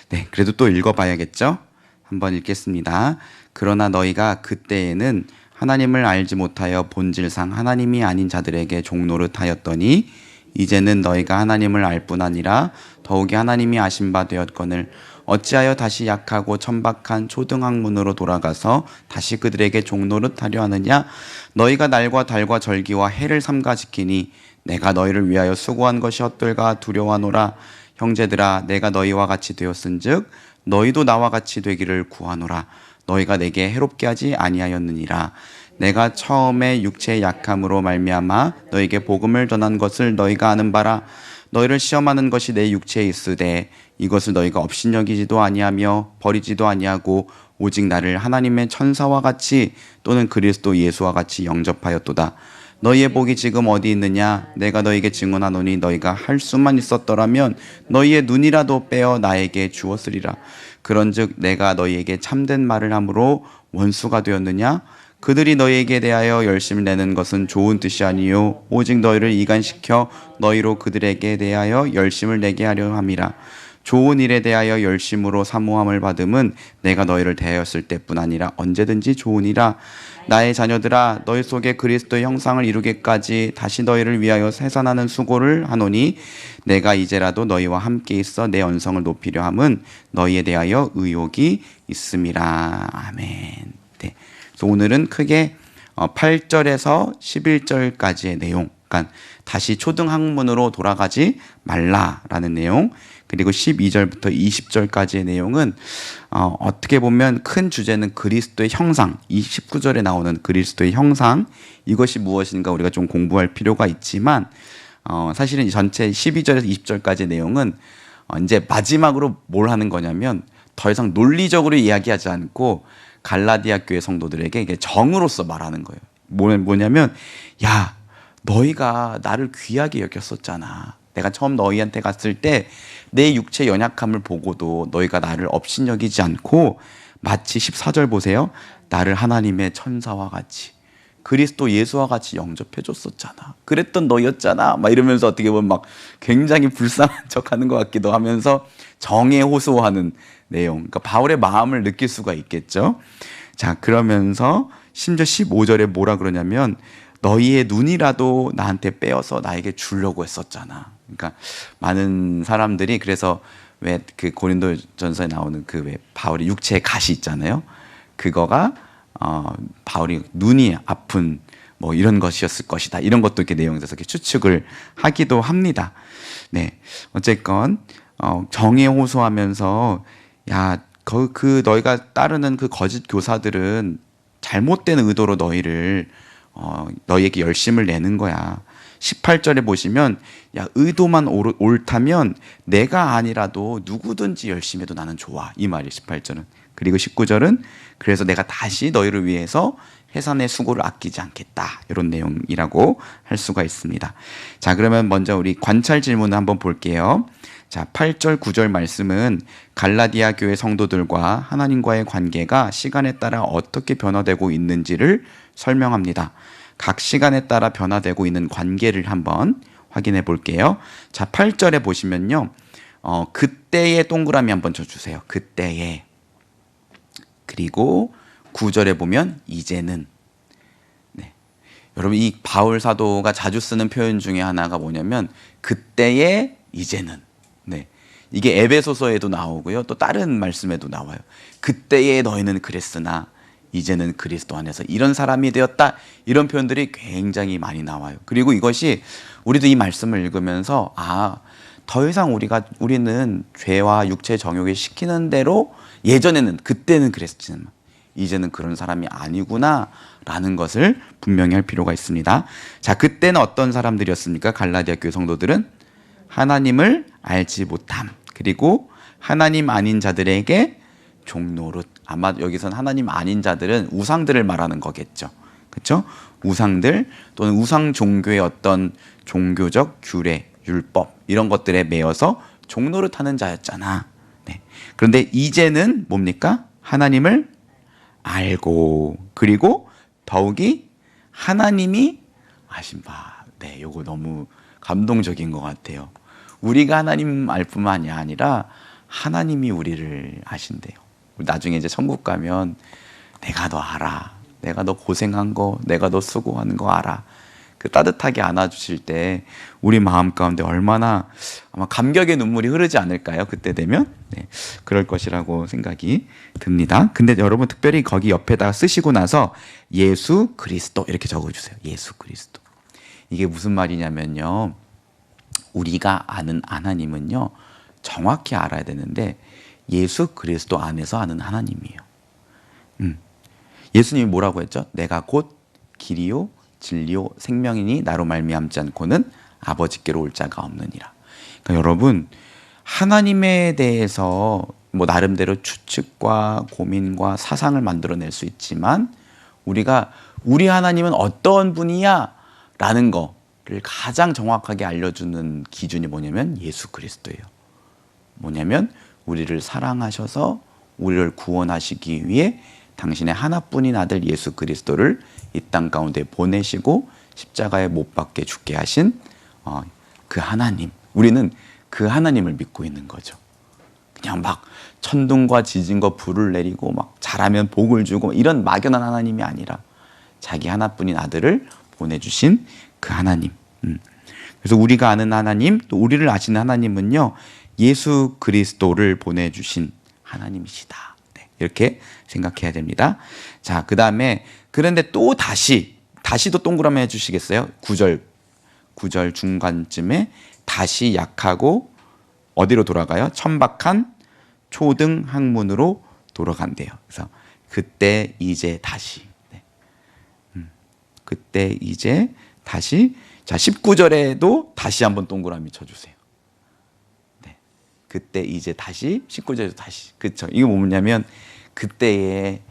네, 그래도 또 읽어봐야겠죠? 한번 읽겠습니다. 그러나 너희가 그때에는 하나님을 알지 못하여 본질상 하나님이 아닌 자들에게 종노릇하였더니 이제는 너희가 하나님을 알 뿐 아니라 더욱이 하나님이 아신 바 되었거늘 어찌하여 다시 약하고 천박한 초등학문으로 돌아가서 다시 그들에게 종노릇하려 하느냐? 너희가 날과 달과 절기와 해를 삼가 지키니 내가 너희를 위하여 수고한 것이 헛될까 두려워하노라. 형제들아, 내가 너희와 같이 되었은즉 너희도 나와 같이 되기를 구하노라. 너희가 내게 해롭게 하지 아니하였느니라. 내가 처음에 육체의 약함으로 말미암아 너희에게 복음을 전한 것을 너희가 아는 바라. 너희를 시험하는 것이 내 육체에 있으되 이것을 너희가 업신여기지도 아니하며 버리지도 아니하고 오직 나를 하나님의 천사와 같이 또는 그리스도 예수와 같이 영접하였도다. 너희의 복이 지금 어디 있느냐? 내가 너희에게 증언하노니 너희가 할 수만 있었더라면 너희의 눈이라도 빼어 나에게 주었으리라. 그런즉 내가 너희에게 참된 말을 함으로 원수가 되었느냐? 그들이 너희에게 대하여 열심을 내는 것은 좋은 뜻이 아니요 오직 너희를 이간시켜 너희로 그들에게 대하여 열심을 내게 하려 함이라. 좋은 일에 대하여 열심으로 사모함을 받음은 내가 너희를 대하였을 때뿐 아니라 언제든지 좋으니라. 나의 자녀들아, 너희 속에 그리스도의 형상을 이루기까지 다시 너희를 위하여 생산하는 수고를 하노니 내가 이제라도 너희와 함께 있어 내 언성을 높이려 함은 너희에 대하여 의욕이 있음이라. 아멘. 네. 그래서 오늘은 크게 8절에서 11절까지의 내용, 그러니까 다시 초등학문으로 돌아가지 말라라는 내용, 그리고 12절부터 20절까지의 내용은 어떻게 보면 큰 주제는 그리스도의 형상, 이 19절에 나오는 그리스도의 형상, 이것이 무엇인가 우리가 좀 공부할 필요가 있지만 사실은 이 전체 12절에서 20절까지의 내용은 이제 마지막으로 뭘 하는 거냐면 더 이상 논리적으로 이야기하지 않고 갈라디아 교회 성도들에게 이게 정으로서 말하는 거예요. 뭐냐면 야, 너희가 나를 귀하게 여겼었잖아. 내가 처음 너희한테 갔을 때 내 육체 연약함을 보고도 너희가 나를 업신여기지 않고 마치 14절 보세요. 나를 하나님의 천사와 같이 그리스도 예수와 같이 영접해 줬었잖아. 그랬던 너희였잖아. 막 이러면서 어떻게 보면 막 굉장히 불쌍한 척하는 것 같기도 하면서 정에 호소하는 내용. 그러니까 바울의 마음을 느낄 수가 있겠죠. 자, 그러면서 심지어 15절에 뭐라 그러냐면 너희의 눈이라도 나한테 빼어서 나에게 주려고 했었잖아. 그러니까 많은 사람들이 그래서 왜 그 고린도전서에 나오는 그 왜 바울의 육체의 가시 있잖아요. 그거가 바울이 눈이 아픈 뭐 이런 것이었을 것이다. 이런 것도 이렇게 내용에서 이렇게 추측을 하기도 합니다. 네, 어쨌건 정에 호소하면서 야, 그 너희가 따르는 그 거짓 교사들은 잘못된 의도로 너희에게 열심을 내는 거야. 18절에 보시면 야, 의도만 옳다면 내가 아니라도 누구든지 열심히 해도 나는 좋아. 이 말이 18절은. 그리고 19절은 그래서 내가 다시 너희를 위해서 해산의 수고를 아끼지 않겠다. 이런 내용이라고 할 수가 있습니다. 자, 그러면 먼저 우리 관찰 질문을 한번 볼게요. 자, 8절, 9절 말씀은 갈라디아 교회 성도들과 하나님과의 관계가 시간에 따라 어떻게 변화되고 있는지를 설명합니다. 각 시간에 따라 변화되고 있는 관계를 한번 확인해 볼게요. 자, 8절에 보시면요. 그때의 동그라미 한번 쳐주세요. 그때의. 그리고 9절에 보면 이제는. 네. 여러분, 이 바울 사도가 자주 쓰는 표현 중에 하나가 뭐냐면 그때의 이제는. 네. 이게 에베소서에도 나오고요. 또 다른 말씀에도 나와요. 그때의 너희는 그랬으나 이제는 그리스도 안에서 이런 사람이 되었다. 이런 표현들이 굉장히 많이 나와요. 그리고 이것이 우리도 이 말씀을 읽으면서 더 이상 우리는 죄와 육체 정욕에 시키는 대로 예전에는 그때는 그랬지만 이제는 그런 사람이 아니구나 라는 것을 분명히 할 필요가 있습니다. 자, 그때는 어떤 사람들이었습니까? 갈라디아 교회 성도들은 하나님을 알지 못함, 그리고 하나님 아닌 자들에게 종노릇. 아마 여기선 하나님 아닌 자들은 우상들을 말하는 거겠죠. 그렇죠? 우상들 또는 우상 종교의 어떤 종교적 규례, 율법 이런 것들에 매여서 종노릇하는 자였잖아. 네. 그런데 이제는 뭡니까? 하나님을 알고, 그리고 더욱이 하나님이 아신 바. 네, 요거 너무 감동적인 것 같아요. 우리가 하나님 알 뿐만이 아니라 하나님이 우리를 아신대요. 나중에 이제 천국 가면 내가 너 알아. 내가 너 고생한 거, 내가 너 수고하는 거 알아. 그 따뜻하게 안아주실 때 우리 마음 가운데 얼마나 아마 감격의 눈물이 흐르지 않을까요? 그때 되면 네, 그럴 것이라고 생각이 듭니다. 근데 여러분 특별히 거기 옆에다가 쓰시고 나서 예수 그리스도 이렇게 적어주세요. 예수 그리스도. 이게 무슨 말이냐면요, 우리가 아는 하나님은요 정확히 알아야 되는데 예수 그리스도 안에서 아는 하나님이에요. 예수님이 뭐라고 했죠? 내가 곧 길이요 진리요 생명이니 나로 말미암지 않고는 아버지께로 올 자가 없느니라. 그러니까 여러분, 하나님에 대해서 뭐 나름대로 추측과 고민과 사상을 만들어낼 수 있지만 우리가 우리 하나님은 어떤 분이야? 라는 거를 가장 정확하게 알려주는 기준이 뭐냐면 예수 그리스도예요. 뭐냐면 우리를 사랑하셔서 우리를 구원하시기 위해 당신의 하나뿐인 아들 예수 그리스도를 이 땅 가운데 보내시고 십자가에 못 박게 죽게 하신 그 하나님, 우리는 그 하나님을 믿고 있는 거죠. 그냥 막 천둥과 지진과 불을 내리고 막 잘하면 복을 주고 이런 막연한 하나님이 아니라 자기 하나뿐인 아들을 보내주신 그 하나님. 그래서 우리가 아는 하나님, 또 우리를 아시는 하나님은요 예수 그리스도를 보내주신 하나님이시다. 네, 이렇게 생각해야 됩니다. 자, 그 다음에 그런데 또 다시도 동그라미 해주시겠어요? 9절 중간쯤에 다시 약하고 어디로 돌아가요? 천박한 초등 학문으로 돌아간대요. 그래서 그때 이제 다시. 네. 그때 이제 다시. 자, 19절에도 다시 한번 동그라미 쳐주세요. 네. 그때 이제 다시. 19절에도 다시. 그렇죠. 이게 뭐냐면 그때에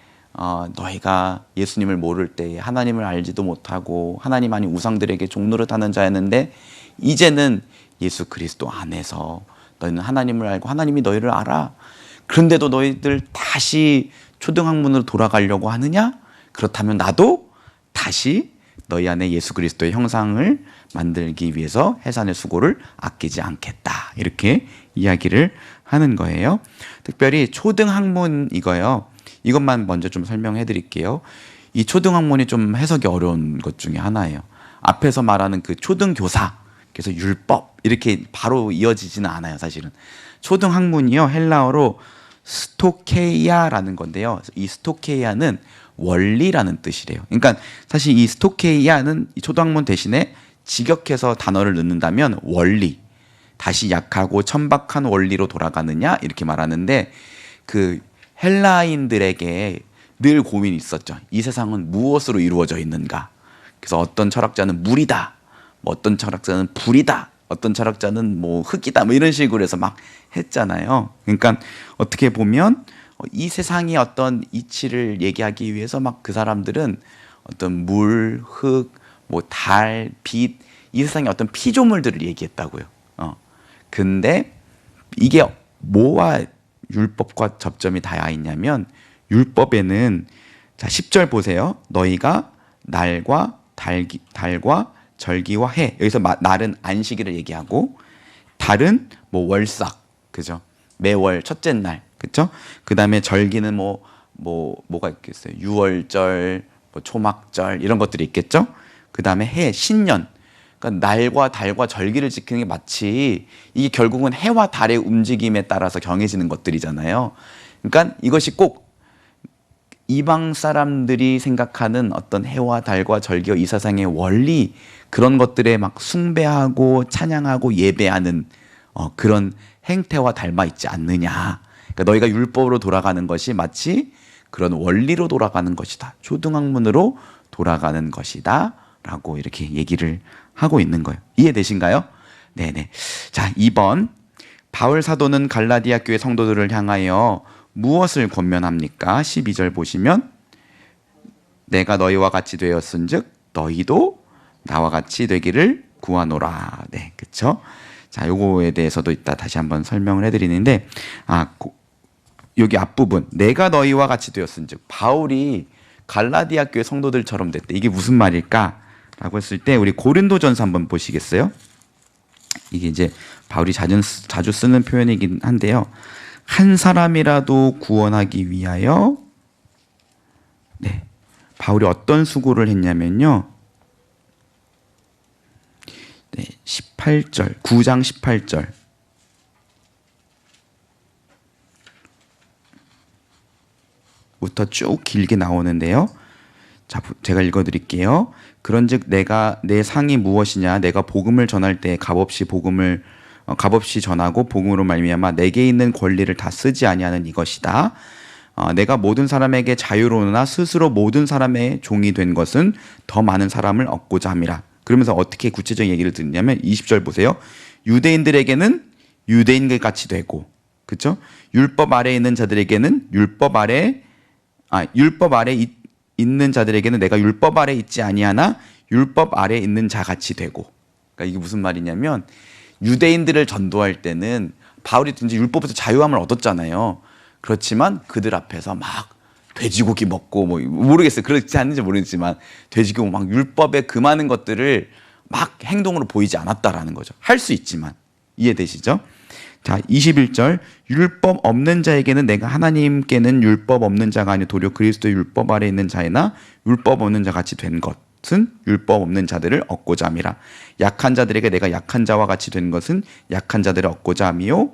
너희가 예수님을 모를 때에 하나님을 알지도 못하고 하나님 아닌 우상들에게 종노릇하는 자였는데 이제는 예수 그리스도 안에서 너희는 하나님을 알고 하나님이 너희를 알아. 그런데도 너희들 다시 초등학문으로 돌아가려고 하느냐? 그렇다면 나도 다시 너희 안에 예수 그리스도의 형상을 만들기 위해서 해산의 수고를 아끼지 않겠다. 이렇게 이야기를 하는 거예요. 특별히 초등학문 이것만 먼저 좀 설명해 드릴게요. 이 초등학문이 좀 해석이 어려운 것 중에 하나예요. 앞에서 말하는 그 초등교사, 그래서 율법 이렇게 바로 이어지지는 않아요. 사실은 초등학문이요 헬라어로 스토케이아라는 건데요. 이 스토케이아는 원리라는 뜻이래요. 그러니까 사실 이 스토케이아는 이 초등학문 대신에 직역해서 단어를 넣는다면 원리, 다시 약하고 천박한 원리로 돌아가느냐 이렇게 말하는데 그 헬라인들에게 늘 고민이 있었죠. 이 세상은 무엇으로 이루어져 있는가? 그래서 어떤 철학자는 물이다, 뭐 어떤 철학자는 불이다, 어떤 철학자는 뭐 흙이다, 뭐 이런 식으로 해서 막 했잖아요. 그러니까 어떻게 보면 이 세상의 어떤 이치를 얘기하기 위해서 막 그 사람들은 어떤 물, 흙, 뭐 달, 빛, 이 세상의 어떤 피조물들을 얘기했다고요. 근데 이게 뭐와 율법과 접점이 닿아 있냐면 율법에는 자 10절 보세요. 너희가 날과 달과 절기와 해. 여기서 날은 안식일을 얘기하고 달은 뭐 월삭, 그죠? 매월 첫째 날, 그죠? 그 다음에 절기는 뭐가 있겠어요? 유월절, 뭐 초막절 이런 것들이 있겠죠? 그 다음에 해, 신년. 그러니까 날과 달과 절기를 지키는 게 마치 이게 결국은 해와 달의 움직임에 따라서 정해지는 것들이잖아요. 그러니까 이것이 꼭 이방 사람들이 생각하는 어떤 해와 달과 절기와 이 세상의 원리, 그런 것들에 막 숭배하고 찬양하고 예배하는 그런 행태와 닮아 있지 않느냐. 그러니까 너희가 율법으로 돌아가는 것이 마치 그런 원리로 돌아가는 것이다. 초등학문으로 돌아가는 것이다. 라고 이렇게 얘기를 하고 있는 거예요. 이해되신가요? 네네. 자, 2번. 바울 사도는 갈라디아 교회 성도들을 향하여 무엇을 권면합니까? 12절 보시면 내가 너희와 같이 되었은즉 너희도 나와 같이 되기를 구하노라. 네, 그렇죠? 자, 요거에 대해서도 이따 다시 한번 설명을 해드리는데, 여기 앞부분 내가 너희와 같이 되었은즉, 바울이 갈라디아 교회 성도들처럼 됐대. 이게 무슨 말일까라고 했을 때 우리 고린도전서 한번 보시겠어요? 이게 이제 바울이 자주 쓰는 표현이긴 한데요. 한 사람이라도 구원하기 위하여, 네, 바울이 어떤 수고를 했냐면요. 네, 18절, 9장 18절. 부터 쭉 길게 나오는데요. 자, 제가 읽어드릴게요. 그런즉 내가 내 상이 무엇이냐? 내가 복음을 전할 때 값없이 전하고 복음으로 말미암아 내게 있는 권리를 다 쓰지 아니하는 이것이다. 내가 모든 사람에게 자유로우나 스스로 모든 사람의 종이 된 것은 더 많은 사람을 얻고자 함이라. 그러면서 어떻게 구체적인 얘기를 듣냐면 20절 보세요. 유대인들에게는 유대인들 같이 되고, 그렇죠? 율법 아래에 있는 자들에게는 율법 아래 있는 자들에게는 내가 율법 아래 있지 아니하나 율법 아래 있는 자 같이 되고. 그러니까 이게 무슨 말이냐면 유대인들을 전도할 때는 바울이 이제 율법에서 자유함을 얻었잖아요. 그렇지만 그들 앞에서 막 돼지고기 먹고 뭐 모르겠어요. 그렇지 않는지 모르겠지만 돼지고기 막 율법의 그 많은 것들을 막 행동으로 보이지 않았다라는 거죠. 할 수 있지만. 이해되시죠? 자, 21절. 율법 없는 자에게는 내가 하나님께는 율법 없는 자가 아니요 도리어 그리스도의 율법 아래 있는 자이나 율법 없는 자 같이 된 것은 율법 없는 자들을 얻고자 함이라. 약한 자들에게 내가 약한 자와 같이 된 것은 약한 자들을 얻고자 함이요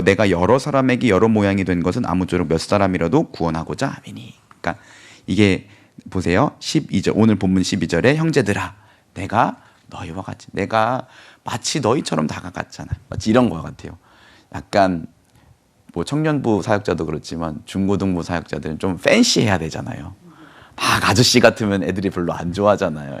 내가 여러 사람에게 여러 모양이 된 것은 아무쪼록 몇 사람이라도 구원하고자 함이니. 그러니까 이게 보세요. 12절, 오늘 본문 12절에 형제들아 내가 너희와 같이, 내가 마치 너희처럼 다가갔잖아. 마치 이런 거 같아요. 약간 뭐 청년부 사역자도 그렇지만 중고등부 사역자들은 좀 팬시해야 되잖아요. 막 아저씨 같으면 애들이 별로 안 좋아하잖아요.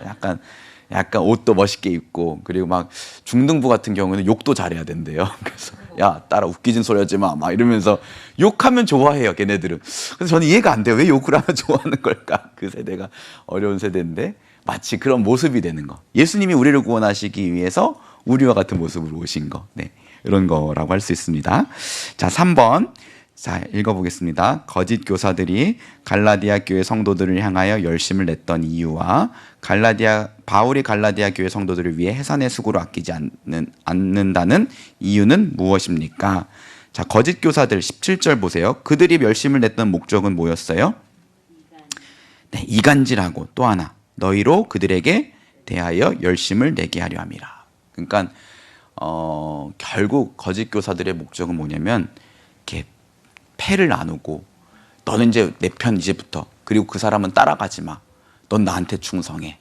약간 옷도 멋있게 입고, 그리고 막 중등부 같은 경우는 욕도 잘해야 된대요. 그래서 야 따라 웃기진 소리 하지 마 막 이러면서 욕하면 좋아해요, 걔네들은. 그래서 저는 이해가 안 돼요. 왜 욕을 하면 좋아하는 걸까? 그 세대가 어려운 세대인데 마치 그런 모습이 되는 거. 예수님이 우리를 구원하시기 위해서 우리와 같은 모습으로 오신 거. 네, 이런 거라고 할 수 있습니다. 자, 3번. 자, 읽어보겠습니다. 거짓 교사들이 갈라디아 교회 성도들을 향하여 열심을 냈던 이유와 바울이 갈라디아 교회 성도들을 위해 해산의 수고를 아끼지 않는다는 이유는 무엇입니까? 자, 거짓 교사들 17절 보세요. 그들이 열심을 냈던 목적은 뭐였어요? 네, 이간질하고 또 하나 너희로 그들에게 대하여 열심을 내게 하려 함이라. 그러니까 결국 거짓 교사들의 목적은 뭐냐면 이렇게 패를 나누고 너는 이제 내 편 이제부터, 그리고 그 사람은 따라가지 마. 넌 나한테 충성해.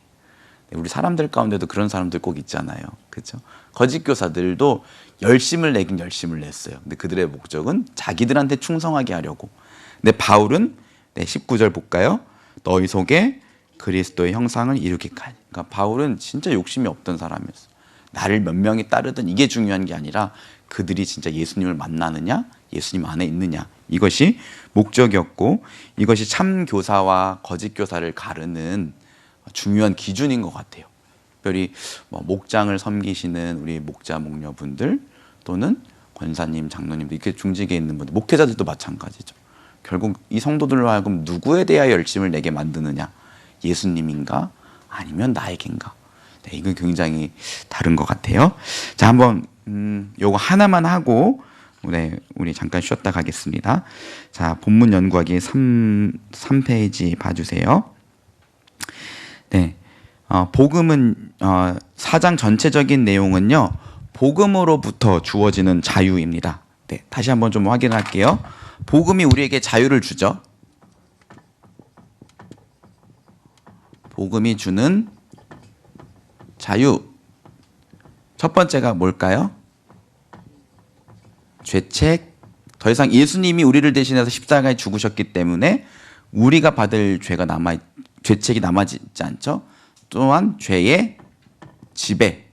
우리 사람들 가운데도 그런 사람들 꼭 있잖아요. 그렇죠? 거짓 교사들도 열심을 내긴 열심을 냈어요. 근데 그들의 목적은 자기들한테 충성하게 하려고. 근데 바울은 19절 볼까요? 너희 속에 그리스도의 형상을 이루기까지. 그러니까 바울은 진짜 욕심이 없던 사람이었어. 나를 몇 명이 따르든 이게 중요한 게 아니라 그들이 진짜 예수님을 만나느냐, 예수님 안에 있느냐, 이것이 목적이었고, 이것이 참 교사와 거짓 교사를 가르는 중요한 기준인 것 같아요. 특별히 목장을 섬기시는 우리 목자 목녀분들 또는 권사님, 장로님들, 이렇게 중직에 있는 분들, 목회자들도 마찬가지죠. 결국 이 성도들로 하여금 누구에 대하여 열심을 내게 만드느냐, 예수님인가 아니면 나에겐가. 네, 이건 굉장히 다른 것 같아요. 자, 한번 요거 하나만 하고 우리 잠깐 쉬었다 가겠습니다. 자, 본문 연구하기 3페이지 봐주세요. 네, 복음은 4장 전체적인 내용은요, 복음으로부터 주어지는 자유입니다. 네, 다시 한번 좀 확인할게요. 복음이 우리에게 자유를 주죠. 복음이 주는 자유. 첫 번째가 뭘까요? 죄책. 더 이상 예수님이 우리를 대신해서 십자가에 죽으셨기 때문에 우리가 받을 죄책이 남아지지 않죠. 또한 죄의 지배.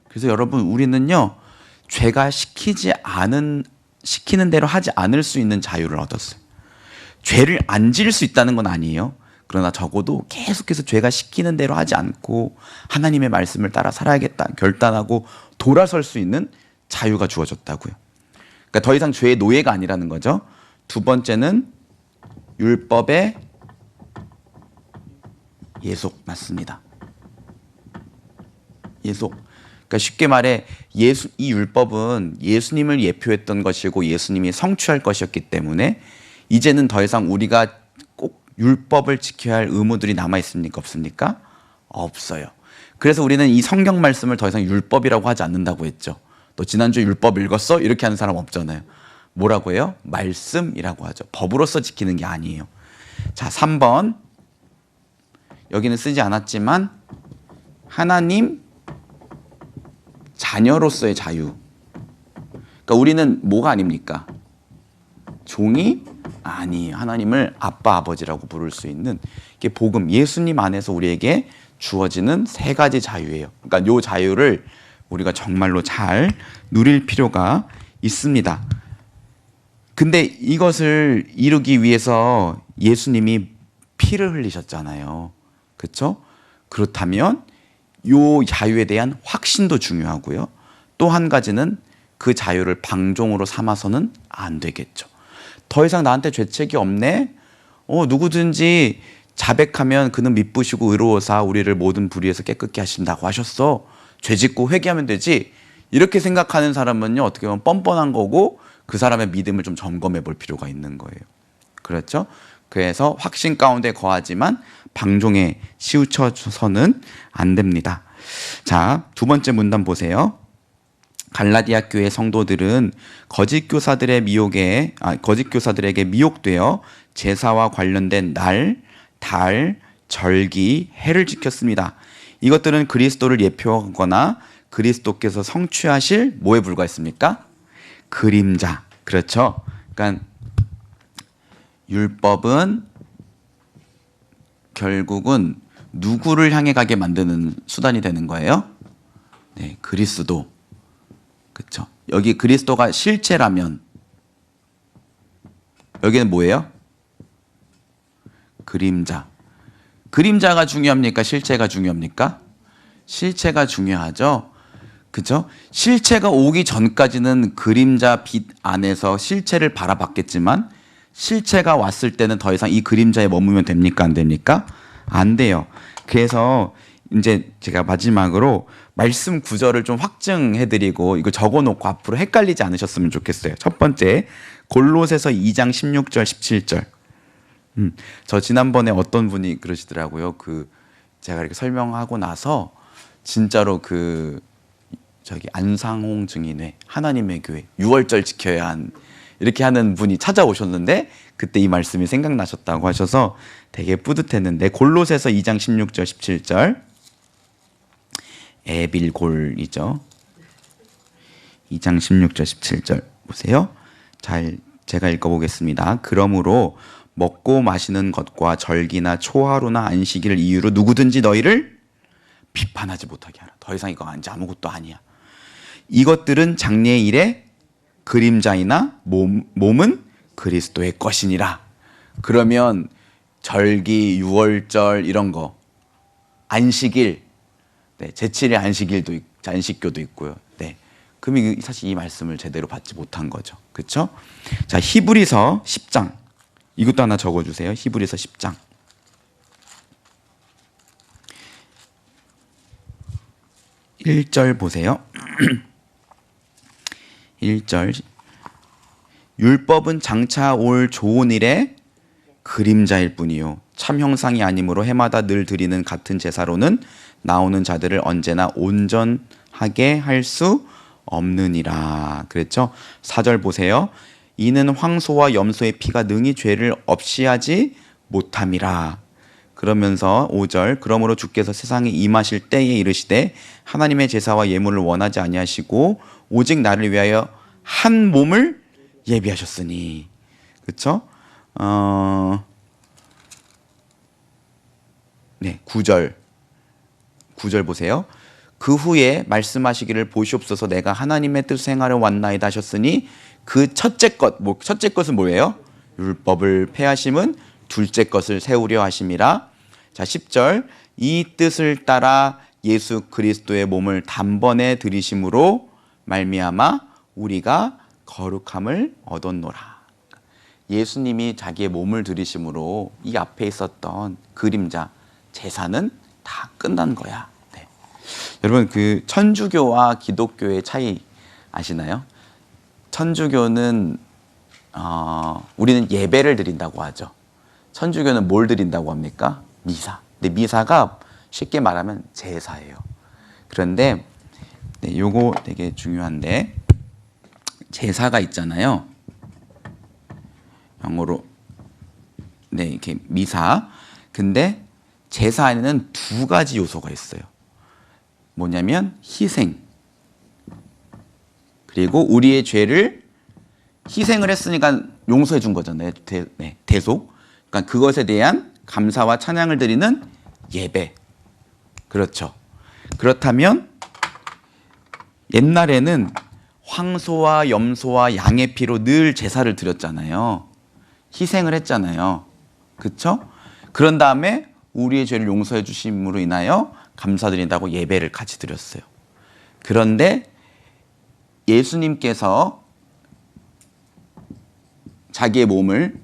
그래서 여러분, 우리는요, 죄가 시키는 대로 하지 않을 수 있는 자유를 얻었어요. 죄를 안 지을 수 있다는 건 아니에요. 그러나 적어도 계속해서 죄가 시키는 대로 하지 않고 하나님의 말씀을 따라 살아야겠다 결단하고 돌아설 수 있는 자유가 주어졌다고요. 그러니까 더 이상 죄의 노예가 아니라는 거죠. 두 번째는 율법의 예속. 맞습니다. 예속. 그러니까 쉽게 말해 이 율법은 예수님을 예표했던 것이고 예수님이 성취할 것이었기 때문에 이제는 더 이상 우리가 꼭 율법을 지켜야 할 의무들이 남아 있습니까? 없습니까? 없어요. 그래서 우리는 이 성경 말씀을 더 이상 율법이라고 하지 않는다고 했죠. 너 지난주에 율법 읽었어? 이렇게 하는 사람 없잖아요. 뭐라고 해요? 말씀이라고 하죠. 법으로서 지키는 게 아니에요. 자, 3번. 여기는 쓰지 않았지만 하나님 자녀로서의 자유. 그러니까 우리는 뭐가 아닙니까? 종이 아니에요. 하나님을 아빠, 아버지라고 부를 수 있는 이게 복음, 예수님 안에서 우리에게 주어지는 세 가지 자유예요. 그러니까 이 자유를 우리가 정말로 잘 누릴 필요가 있습니다. 근데 이것을 이루기 위해서 예수님이 피를 흘리셨잖아요. 그렇죠? 그렇다면 이 자유에 대한 확신도 중요하고요. 또 한 가지는 그 자유를 방종으로 삼아서는 안 되겠죠. 더 이상 나한테 죄책이 없네? 누구든지 자백하면 그는 미쁘시고 의로우사 우리를 모든 불의에서 깨끗게 하신다고 하셨어. 죄 짓고 회개하면 되지. 이렇게 생각하는 사람은요, 어떻게 보면 뻔뻔한 거고 그 사람의 믿음을 좀 점검해 볼 필요가 있는 거예요. 그렇죠? 그래서 확신 가운데 거하지만 방종에 치우쳐서는 안 됩니다. 자, 두 번째 문단 보세요. 갈라디아 교회 성도들은 거짓 교사들에게 미혹되어 제사와 관련된 날, 달, 절기, 해를 지켰습니다. 이것들은 그리스도를 예표하거나 그리스도께서 성취하실 뭐에 불과했습니까? 그림자. 그렇죠? 그러니까 율법은 결국은 누구를 향해 가게 만드는 수단이 되는 거예요? 네, 그리스도. 그렇죠? 여기 그리스도가 실체라면 여기는 뭐예요? 그림자. 그림자가 중요합니까? 실체가 중요합니까? 실체가 중요하죠. 그죠? 실체가 오기 전까지는 그림자 빛 안에서 실체를 바라봤겠지만 실체가 왔을 때는 더 이상 이 그림자에 머무면 됩니까? 안 됩니까? 안 돼요. 그래서 이제 제가 마지막으로 말씀 구절을 좀 확증해드리고 이거 적어놓고 앞으로 헷갈리지 않으셨으면 좋겠어요. 첫 번째, 골로새서 2장 16절 17절. 저 지난번에 어떤 분이 그러시더라고요. 제가 이렇게 설명하고 나서 진짜로 안상홍 증인회 하나님의 교회 6월절 지켜야 한 이렇게 하는 분이 찾아오셨는데 그때 이 말씀이 생각나셨다고 하셔서 되게 뿌듯했는데 골로새서 2장 16절 17절 에빌골이죠. 2장 16절 17절 보세요. 제가 읽어보겠습니다. 그러므로 먹고 마시는 것과 절기나 초하루나 안식일을 이유로 누구든지 너희를 비판하지 못하게 하라. 더 이상 이거 아무것도 아니야. 이것들은 장래의 일의 그림자이나 몸은 그리스도의 것이니라. 그러면 절기, 유월절 이런 거, 안식일, 네, 제7일 안식교도 있고요. 네, 그럼 사실 이 말씀을 제대로 받지 못한 거죠. 그렇죠? 자, 히브리서 10장. 이것도 하나 적어주세요. 히브리서 10장. 1절 보세요. 1절. 율법은 장차 올 좋은 일의 그림자일 뿐이요 참 형상이 아니므로 해마다 늘 드리는 같은 제사로는 나오는 자들을 언제나 온전하게 할 수 없느니라. 그랬죠? 4절 보세요. 이는 황소와 염소의 피가 능히 죄를 없이 하지 못함이라. 그러면서 5절 그러므로 주께서 세상에 임하실 때에 이르시되 하나님의 제사와 예물을 원하지 아니하시고 오직 나를 위하여 한 몸을 예비하셨으니. 그렇죠? 네, 9절 보세요. 그 후에 말씀하시기를 보시옵소서 내가 하나님의 뜻을 행하려 왔나이다 하셨으니 그 첫째 것은 뭐예요? 율법을 폐하심은 둘째 것을 세우려 하심이라. 자, 10절 이 뜻을 따라 예수 그리스도의 몸을 단번에 들이심으로 말미암아 우리가 거룩함을 얻었노라. 예수님이 자기의 몸을 들이심으로 이 앞에 있었던 그림자 제사는 다 끝난 거야. 네. 여러분 그 천주교와 기독교의 차이 아시나요? 천주교는 우리는 예배를 드린다고 하죠. 천주교는 뭘 드린다고 합니까? 미사. 근데 미사가 쉽게 말하면 제사예요. 그런데 네, 요거 되게 중요한데 제사가 있잖아요. 영어로 네, 이렇게 미사. 근데 제사에는 두 가지 요소가 있어요. 뭐냐면 희생. 그리고 우리의 죄를 희생을 했으니까 용서해 준 거잖아요. 대속. 그러니까 그것에 대한 감사와 찬양을 드리는 예배. 그렇죠. 그렇다면 옛날에는 황소와 염소와 양의 피로 늘 제사를 드렸잖아요. 희생을 했잖아요. 그렇죠? 그런 다음에 우리의 죄를 용서해 주심으로 인하여 감사드린다고 예배를 같이 드렸어요. 그런데 예수님께서 자기의 몸을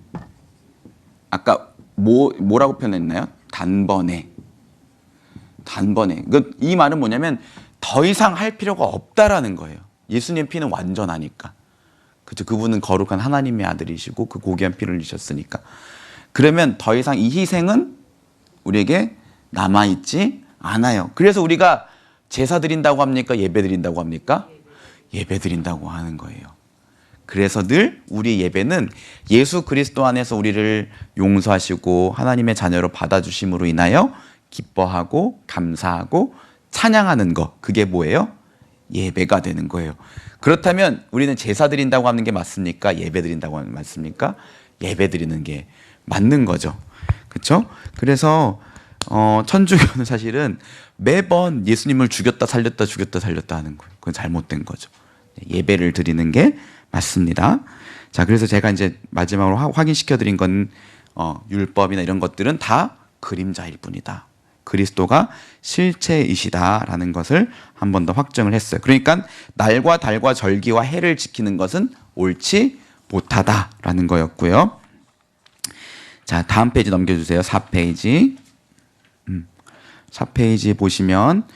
아까 뭐라고 표현했나요? 단번에. 이 말은 뭐냐면 더 이상 할 필요가 없다라는 거예요. 예수님 피는 완전하니까. 그렇죠? 그분은 거룩한 하나님의 아들이시고 그 고귀한 피를 흘리셨으니까. 그러면 더 이상 이 희생은 우리에게 남아있지 않아요. 그래서 우리가 제사 드린다고 합니까? 예배 드린다고 합니까? 예배 드린다고 하는 거예요. 그래서 늘 우리 예배는 예수 그리스도 안에서 우리를 용서하시고 하나님의 자녀로 받아주심으로 인하여 기뻐하고 감사하고 찬양하는 것. 그게 뭐예요? 예배가 되는 거예요. 그렇다면 우리는 제사 드린다고 하는 게 맞습니까? 예배 드린다고 하는 게 맞습니까? 예배 드리는 게 맞는 거죠. 그렇죠? 그래서 천주교는 사실은 매번 예수님을 죽였다 살렸다 하는 거예요. 그건 잘못된 거죠. 예배를 드리는 게 맞습니다. 자, 그래서 제가 이제 마지막으로 확인시켜 드린 건 율법이나 이런 것들은 다 그림자일 뿐이다. 그리스도가 실체이시다라는 것을 한 번 더 확정을 했어요. 그러니까 날과 달과 절기와 해를 지키는 것은 옳지 못하다라는 거였고요. 자, 다음 페이지 넘겨주세요. 4페이지. 4페이지 보시면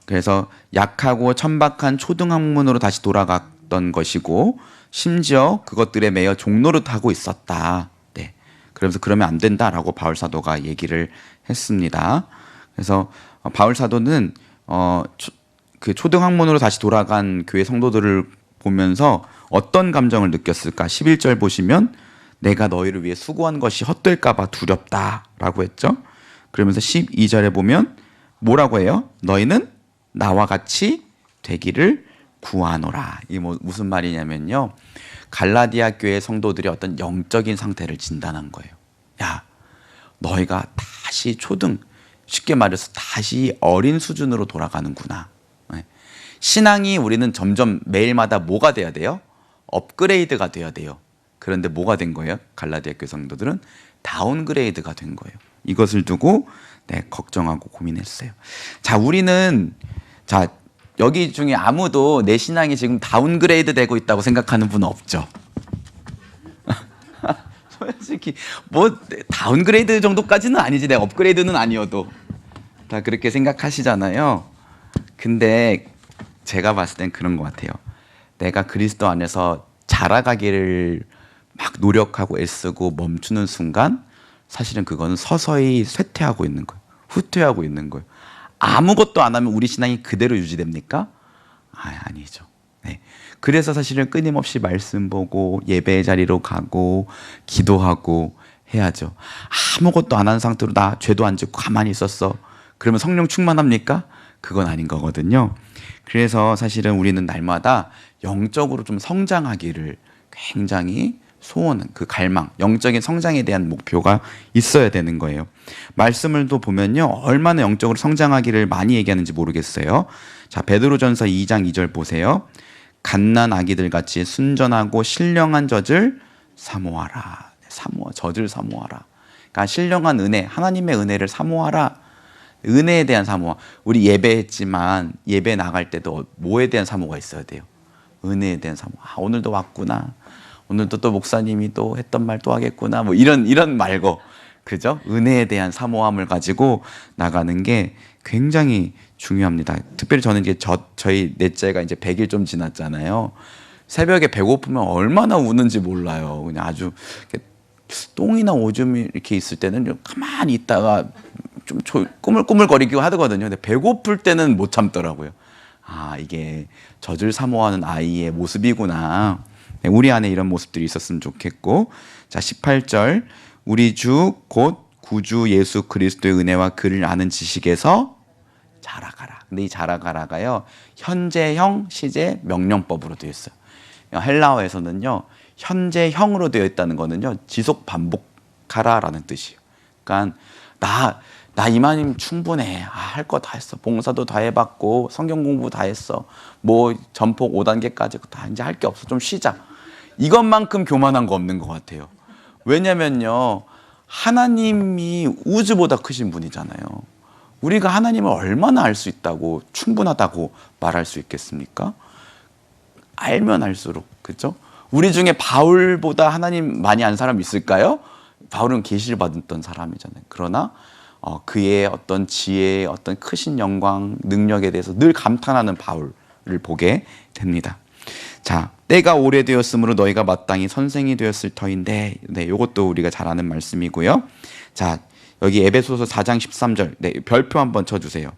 그래서 약하고 천박한 초등학문으로 다시 돌아갔던 것이고 심지어 그것들에 매여 종노릇하고 있었다. 네. 그러면서 그러면 안 된다라고 바울 사도가 얘기를 했습니다. 그래서 바울 사도는 그 초등학문으로 다시 돌아간 교회 성도들을 보면서 어떤 감정을 느꼈을까? 11절 보시면 내가 너희를 위해 수고한 것이 헛될까 봐 두렵다라고 했죠. 그러면서 12절에 보면 뭐라고 해요? 너희는 나와 같이 되기를 구하노라. 이게 무슨 말이냐면요. 갈라디아 교회 성도들의 어떤 영적인 상태를 진단한 거예요. 야, 너희가 다시 쉽게 말해서 다시 어린 수준으로 돌아가는구나. 신앙이 우리는 점점 매일마다 뭐가 돼야 돼요? 업그레이드가 돼야 돼요. 그런데 뭐가 된 거예요? 갈라디아 교회 성도들은 다운그레이드가 된 거예요. 이것을 두고 걱정하고 고민했어요. 자, 우리는 여기 중에 아무도 내 신앙이 지금 다운그레이드 되고 있다고 생각하는 분은 없죠. 솔직히 다운그레이드 정도까지는 아니지. 내가 업그레이드는 아니어도 다 그렇게 생각하시잖아요. 근데 제가 봤을 땐 그런 것 같아요. 내가 그리스도 안에서 자라가기를 막 노력하고 애쓰고 멈추는 순간 사실은 그거는 서서히 쇠퇴하고 있는 거예요. 후퇴하고 있는 거예요. 아무것도 안 하면 우리 신앙이 그대로 유지됩니까? 아니죠. 네. 그래서 사실은 끊임없이 말씀 보고 예배 자리로 가고 기도하고 해야죠. 아무것도 안 한 상태로 나 죄도 안 짓고 가만히 있었어. 그러면 성령 충만합니까? 그건 아닌 거거든요. 그래서 사실은 우리는 날마다 영적으로 좀 성장하기를 굉장히 소원은 그 갈망, 영적인 성장에 대한 목표가 있어야 되는 거예요. 말씀을 또 보면요, 얼마나 영적으로 성장하기를 많이 얘기하는지 모르겠어요. 자, 베드로전서 2장 2절 보세요. 갓난 아기들 같이 순전하고 신령한 젖을 사모하라. 젖을 사모하라. 그러니까 신령한 은혜, 하나님의 은혜를 사모하라. 은혜에 대한 사모. 우리 예배했지만 예배 나갈 때도 뭐에 대한 사모가 있어야 돼요? 은혜에 대한 사모. 아, 오늘도 왔구나. 오늘도 또 목사님이 또 했던 말 또 하겠구나. 뭐 이런 말고, 그죠? 은혜에 대한 사모함을 가지고 나가는 게 굉장히 중요합니다. 특별히 저는 이제 저희 넷째가 이제 100일 좀 지났잖아요. 새벽에 배고프면 얼마나 우는지 몰라요. 그냥 아주 똥이나 오줌이 이렇게 있을 때는 가만히 있다가 좀 꾸물꾸물거리기도 하거든요. 근데 배고플 때는 못 참더라고요. 아, 이게 젖을 사모하는 아이의 모습이구나. 우리 안에 이런 모습들이 있었으면 좋겠고. 자, 18절. 우리 주 곧 구주 예수 그리스도의 은혜와 그를 아는 지식에서 자라가라. 근데 이 자라가라가요, 현재형 시제 명령법으로 되어 있어요. 헬라어에서는요, 현재형으로 되어 있다는 거는요, 지속 반복하라라는 뜻이에요. 그러니까 나 이만이면 충분해. 할 거 다 했어. 봉사도 다 해봤고 성경 공부 다 했어. 뭐 전폭 5단계까지 다 이제 할 게 없어. 좀 쉬자. 이것만큼 교만한 거 없는 것 같아요. 왜냐면요, 하나님이 우주보다 크신 분이잖아요. 우리가 하나님을 얼마나 알 수 있다고, 충분하다고 말할 수 있겠습니까? 알면 알수록, 그렇죠? 우리 중에 바울보다 하나님 많이 안 사람 있을까요? 바울은 계시를 받았던 사람이잖아요. 그러나 그의 어떤 지혜의 어떤 크신 영광, 능력에 대해서 늘 감탄하는 바울을 보게 됩니다. 자, 때가 오래되었으므로 너희가 마땅히 선생이 되었을 터인데, 네, 이것도 우리가 잘 아는 말씀이고요. 자, 여기 에베소서 4장 13절, 네, 별표 한번 쳐주세요.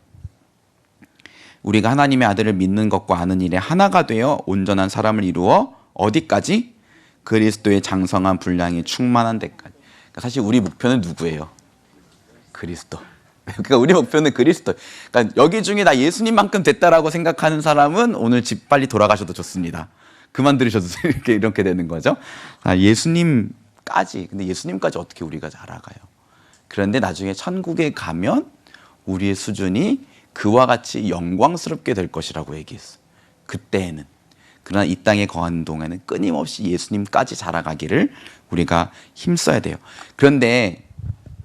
우리가 하나님의 아들을 믿는 것과 아는 일에 하나가 되어 온전한 사람을 이루어 어디까지? 그리스도의 장성한 분량이 충만한 데까지. 그러니까 사실 우리 목표는 누구예요? 그리스도. 그러니까 우리 목표는 그리스도. 그러니까 여기 중에 나 예수님만큼 됐다라고 생각하는 사람은 오늘 집 빨리 돌아가셔도 좋습니다. 그만 들으셔도 이렇게 되는 거죠. 예수님까지. 근데 예수님까지 어떻게 우리가 자라가요? 그런데 나중에 천국에 가면 우리의 수준이 그와 같이 영광스럽게 될 것이라고 얘기했어요. 그때에는. 그러나 이 땅에 거하는 동안에는 끊임없이 예수님까지 자라가기를 우리가 힘써야 돼요. 그런데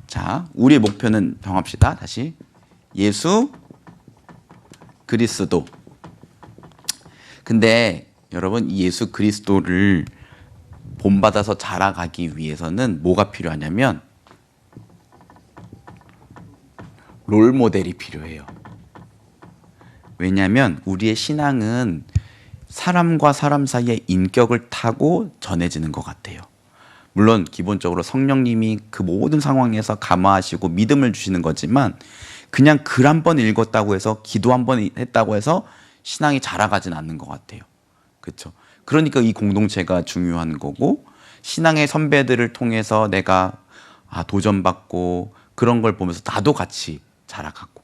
자, 우리의 목표는 정합시다. 다시. 예수 그리스도. 근데 여러분, 이 예수 그리스도를 본받아서 자라가기 위해서는 뭐가 필요하냐면 롤 모델이 필요해요. 왜냐하면 우리의 신앙은 사람과 사람 사이의 인격을 타고 전해지는 것 같아요. 물론 기본적으로 성령님이 그 모든 상황에서 감화하시고 믿음을 주시는 거지만, 그냥 글 한 번 읽었다고 해서, 기도 한 번 했다고 해서 신앙이 자라가진 않는 것 같아요. 그렇죠? 그러니까 이 공동체가 중요한 거고, 신앙의 선배들을 통해서 내가 도전받고 그런 걸 보면서 나도 같이 자라가고.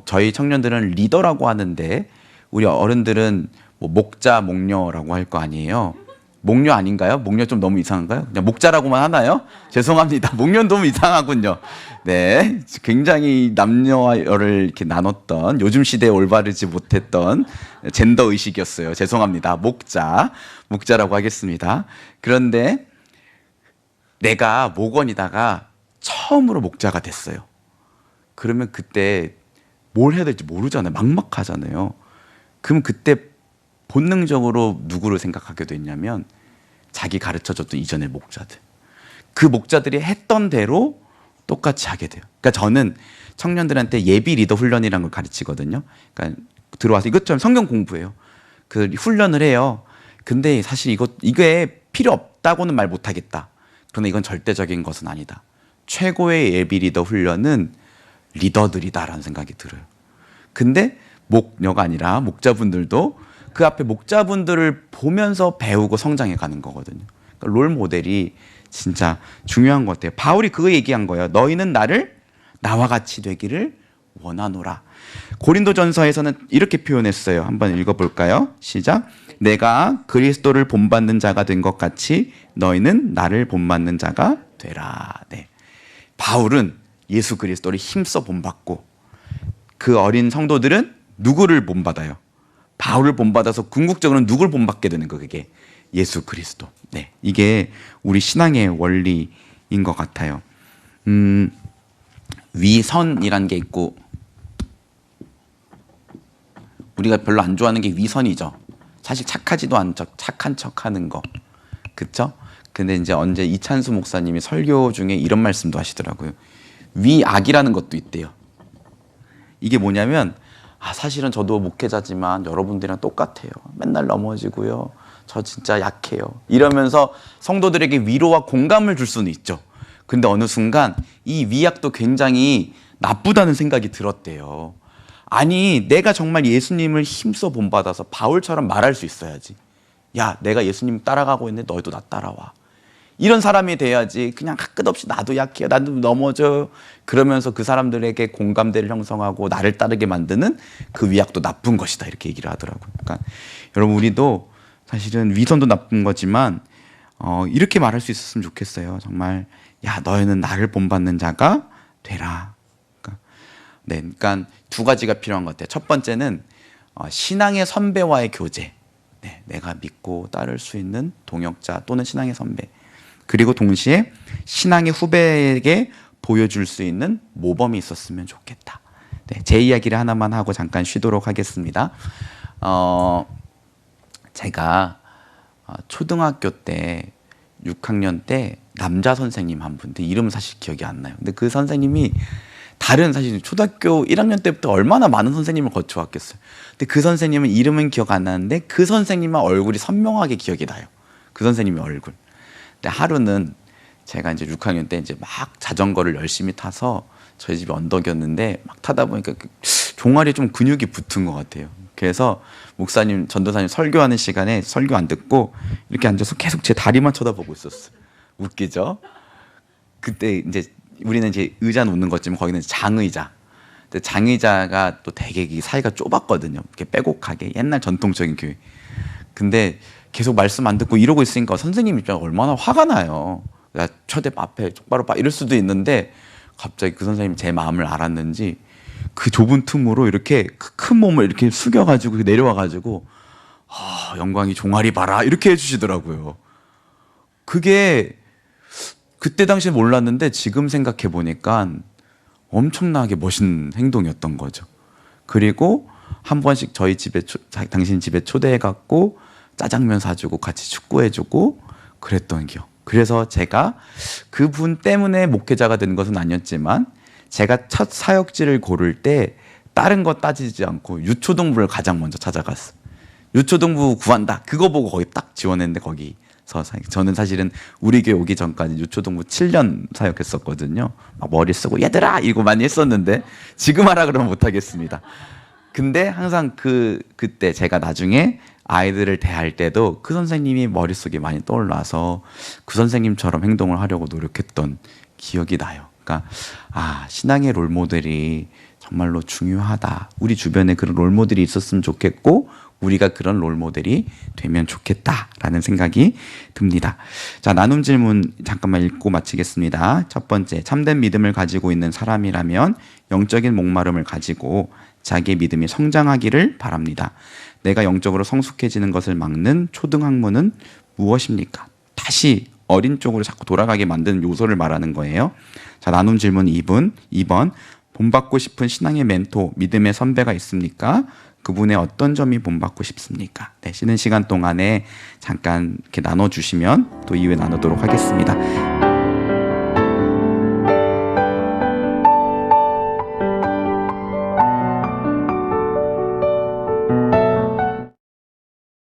저희 청년들은 리더라고 하는데 우리 어른들은 뭐 목자, 목녀라고 할 거 아니에요. 목녀 아닌가요? 목녀 좀 너무 이상한가요? 그냥 목자라고만 하나요? 죄송합니다. 목녀는 너무 이상하군요. 네, 굉장히 남녀와 여를 이렇게 나눴던, 요즘 시대에 올바르지 못했던 젠더 의식이었어요. 죄송합니다. 목자라고 하겠습니다. 그런데 내가 목원이다가 처음으로 목자가 됐어요. 그러면 그때 뭘 해야 될지 모르잖아요. 막막하잖아요. 그럼 그때 본능적으로 누구를 생각하게 됐냐면 자기 가르쳐줬던 이전의 목자들. 그 목자들이 했던 대로 똑같이 하게 돼요. 그러니까 저는 청년들한테 예비 리더 훈련이라는 걸 가르치거든요. 그러니까 들어와서 이것처럼 성경 공부해요. 그 훈련을 해요. 근데 사실 이게 필요 없다고는 말 못하겠다. 그러나 이건 절대적인 것은 아니다. 최고의 예비 리더 훈련은 리더들이다라는 생각이 들어요. 근데 목녀가 아니라 목자분들도 그 앞에 목자분들을 보면서 배우고 성장해 가는 거거든요. 그러니까 롤 모델이 진짜 중요한 것 같아요. 바울이 그거 얘기한 거예요. 너희는 나를 나와 같이 되기를 원하노라. 고린도전서에서는 이렇게 표현했어요. 한번 읽어볼까요? 시작. 내가 그리스도를 본받는 자가 된 것 같이 너희는 나를 본받는 자가 되라. 네. 바울은 예수 그리스도를 힘써 본받고 그 어린 성도들은 누구를 본받아요? 바울을 본받아서 궁극적으로는 누굴 본받게 되는 거 그게 예수 그리스도. 네. 이게 우리 신앙의 원리인 것 같아요. 위선이란 게 있고 우리가 별로 안 좋아하는 게 위선이죠. 사실 착하지도 않은 척, 착한 척하는 거, 그렇죠? 근데 이제 언제 이찬수 목사님이 설교 중에 이런 말씀도 하시더라고요. 위악이라는 것도 있대요. 이게 뭐냐면 사실은 저도 목회자지만 여러분들이랑 똑같아요. 맨날 넘어지고요. 저 진짜 약해요. 이러면서 성도들에게 위로와 공감을 줄 수는 있죠. 근데 어느 순간 이 위악도 굉장히 나쁘다는 생각이 들었대요. 아니 내가 정말 예수님을 힘써 본받아서 바울처럼 말할 수 있어야지. 야 내가 예수님 따라가고 있는데 너희도 나 따라와. 이런 사람이 돼야지. 그냥 끝없이 나도 약해요. 나도 넘어져요. 그러면서 그 사람들에게 공감대를 형성하고 나를 따르게 만드는 그 위약도 나쁜 것이다. 이렇게 얘기를 하더라고요. 그러니까 여러분 우리도 사실은 위선도 나쁜 거지만 이렇게 말할 수 있었으면 좋겠어요. 정말 야 너희는 나를 본받는 자가 되라. 그러니까 두 가지가 필요한 것 같아요. 첫 번째는 신앙의 선배와의 교제. 네, 내가 믿고 따를 수 있는 동역자 또는 신앙의 선배. 그리고 동시에 신앙의 후배에게 보여줄 수 있는 모범이 있었으면 좋겠다. 네, 제 이야기를 하나만 하고 잠깐 쉬도록 하겠습니다. 제가 초등학교 때 6학년 때 남자 선생님 한 분, 이름은 사실 기억이 안 나요. 근데 그 선생님이 다른 사실 초등학교 1학년 때부터 얼마나 많은 선생님을 거쳐왔겠어요. 근데 그 선생님은 이름은 기억 안 나는데 그 선생님만 얼굴이 선명하게 기억이 나요. 그 선생님의 얼굴. 근데 하루는 제가 이제 6학년 때 이제 막 자전거를 열심히 타서 저희 집이 언덕이었는데 막 타다 보니까 종아리에 좀 근육이 붙은 것 같아요. 그래서 목사님, 전도사님 설교하는 시간에 설교 안 듣고 이렇게 앉아서 계속 제 다리만 쳐다보고 있었어요. 웃기죠? 그때 이제 우리는 이제 의자 놓는 것지만 거기는 장의자. 근데 장의자가 또 되게 사이가 좁았거든요. 이렇게 빼곡하게 옛날 전통적인 교회. 근데 계속 말씀 안 듣고 이러고 있으니까 선생님 입장에 얼마나 화가 나요. 야, 쳐대 앞에 똑바로 봐 이럴 수도 있는데 갑자기 그 선생님이 제 마음을 알았는지 그 좁은 틈으로 이렇게 큰 몸을 이렇게 숙여가지고 내려와가지고 영광이 종아리 봐라 이렇게 해주시더라고요. 그게 그때 당시에 몰랐는데 지금 생각해 보니까 엄청나게 멋있는 행동이었던 거죠. 그리고 한 번씩 저희 집에 당신 집에 초대해갖고 짜장면 사주고 같이 축구해주고 그랬던 기억. 그래서 제가 그분 때문에 목회자가 된 것은 아니었지만 제가 첫 사역지를 고를 때 다른 거 따지지 않고 유초등부를 가장 먼저 찾아갔어요. 유초등부 구한다. 그거 보고 거기 딱 지원했는데 거기서 저는 사실은 우리 교회 오기 전까지 유초등부 7년 사역했었거든요. 막 머리 쓰고 얘들아 이거 많이 했었는데 지금 하라 그러면 못하겠습니다. 근데 항상 그때 제가 나중에 아이들을 대할 때도 그 선생님이 머릿속에 많이 떠올라서 그 선생님처럼 행동을 하려고 노력했던 기억이 나요. 그러니까 신앙의 롤모델이 정말로 중요하다. 우리 주변에 그런 롤모델이 있었으면 좋겠고 우리가 그런 롤모델이 되면 좋겠다라는 생각이 듭니다. 자, 나눔 질문 잠깐만 읽고 마치겠습니다. 첫 번째, 참된 믿음을 가지고 있는 사람이라면 영적인 목마름을 가지고 자기의 믿음이 성장하기를 바랍니다. 내가 영적으로 성숙해지는 것을 막는 초등학문은 무엇입니까? 다시 어린 쪽으로 자꾸 돌아가게 만드는 요소를 말하는 거예요. 자, 나눔 질문 2번. 본받고 싶은 신앙의 멘토, 믿음의 선배가 있습니까? 그분의 어떤 점이 본받고 싶습니까? 네, 쉬는 시간 동안에 잠깐 이렇게 나눠주시면 또 이후에 나누도록 하겠습니다.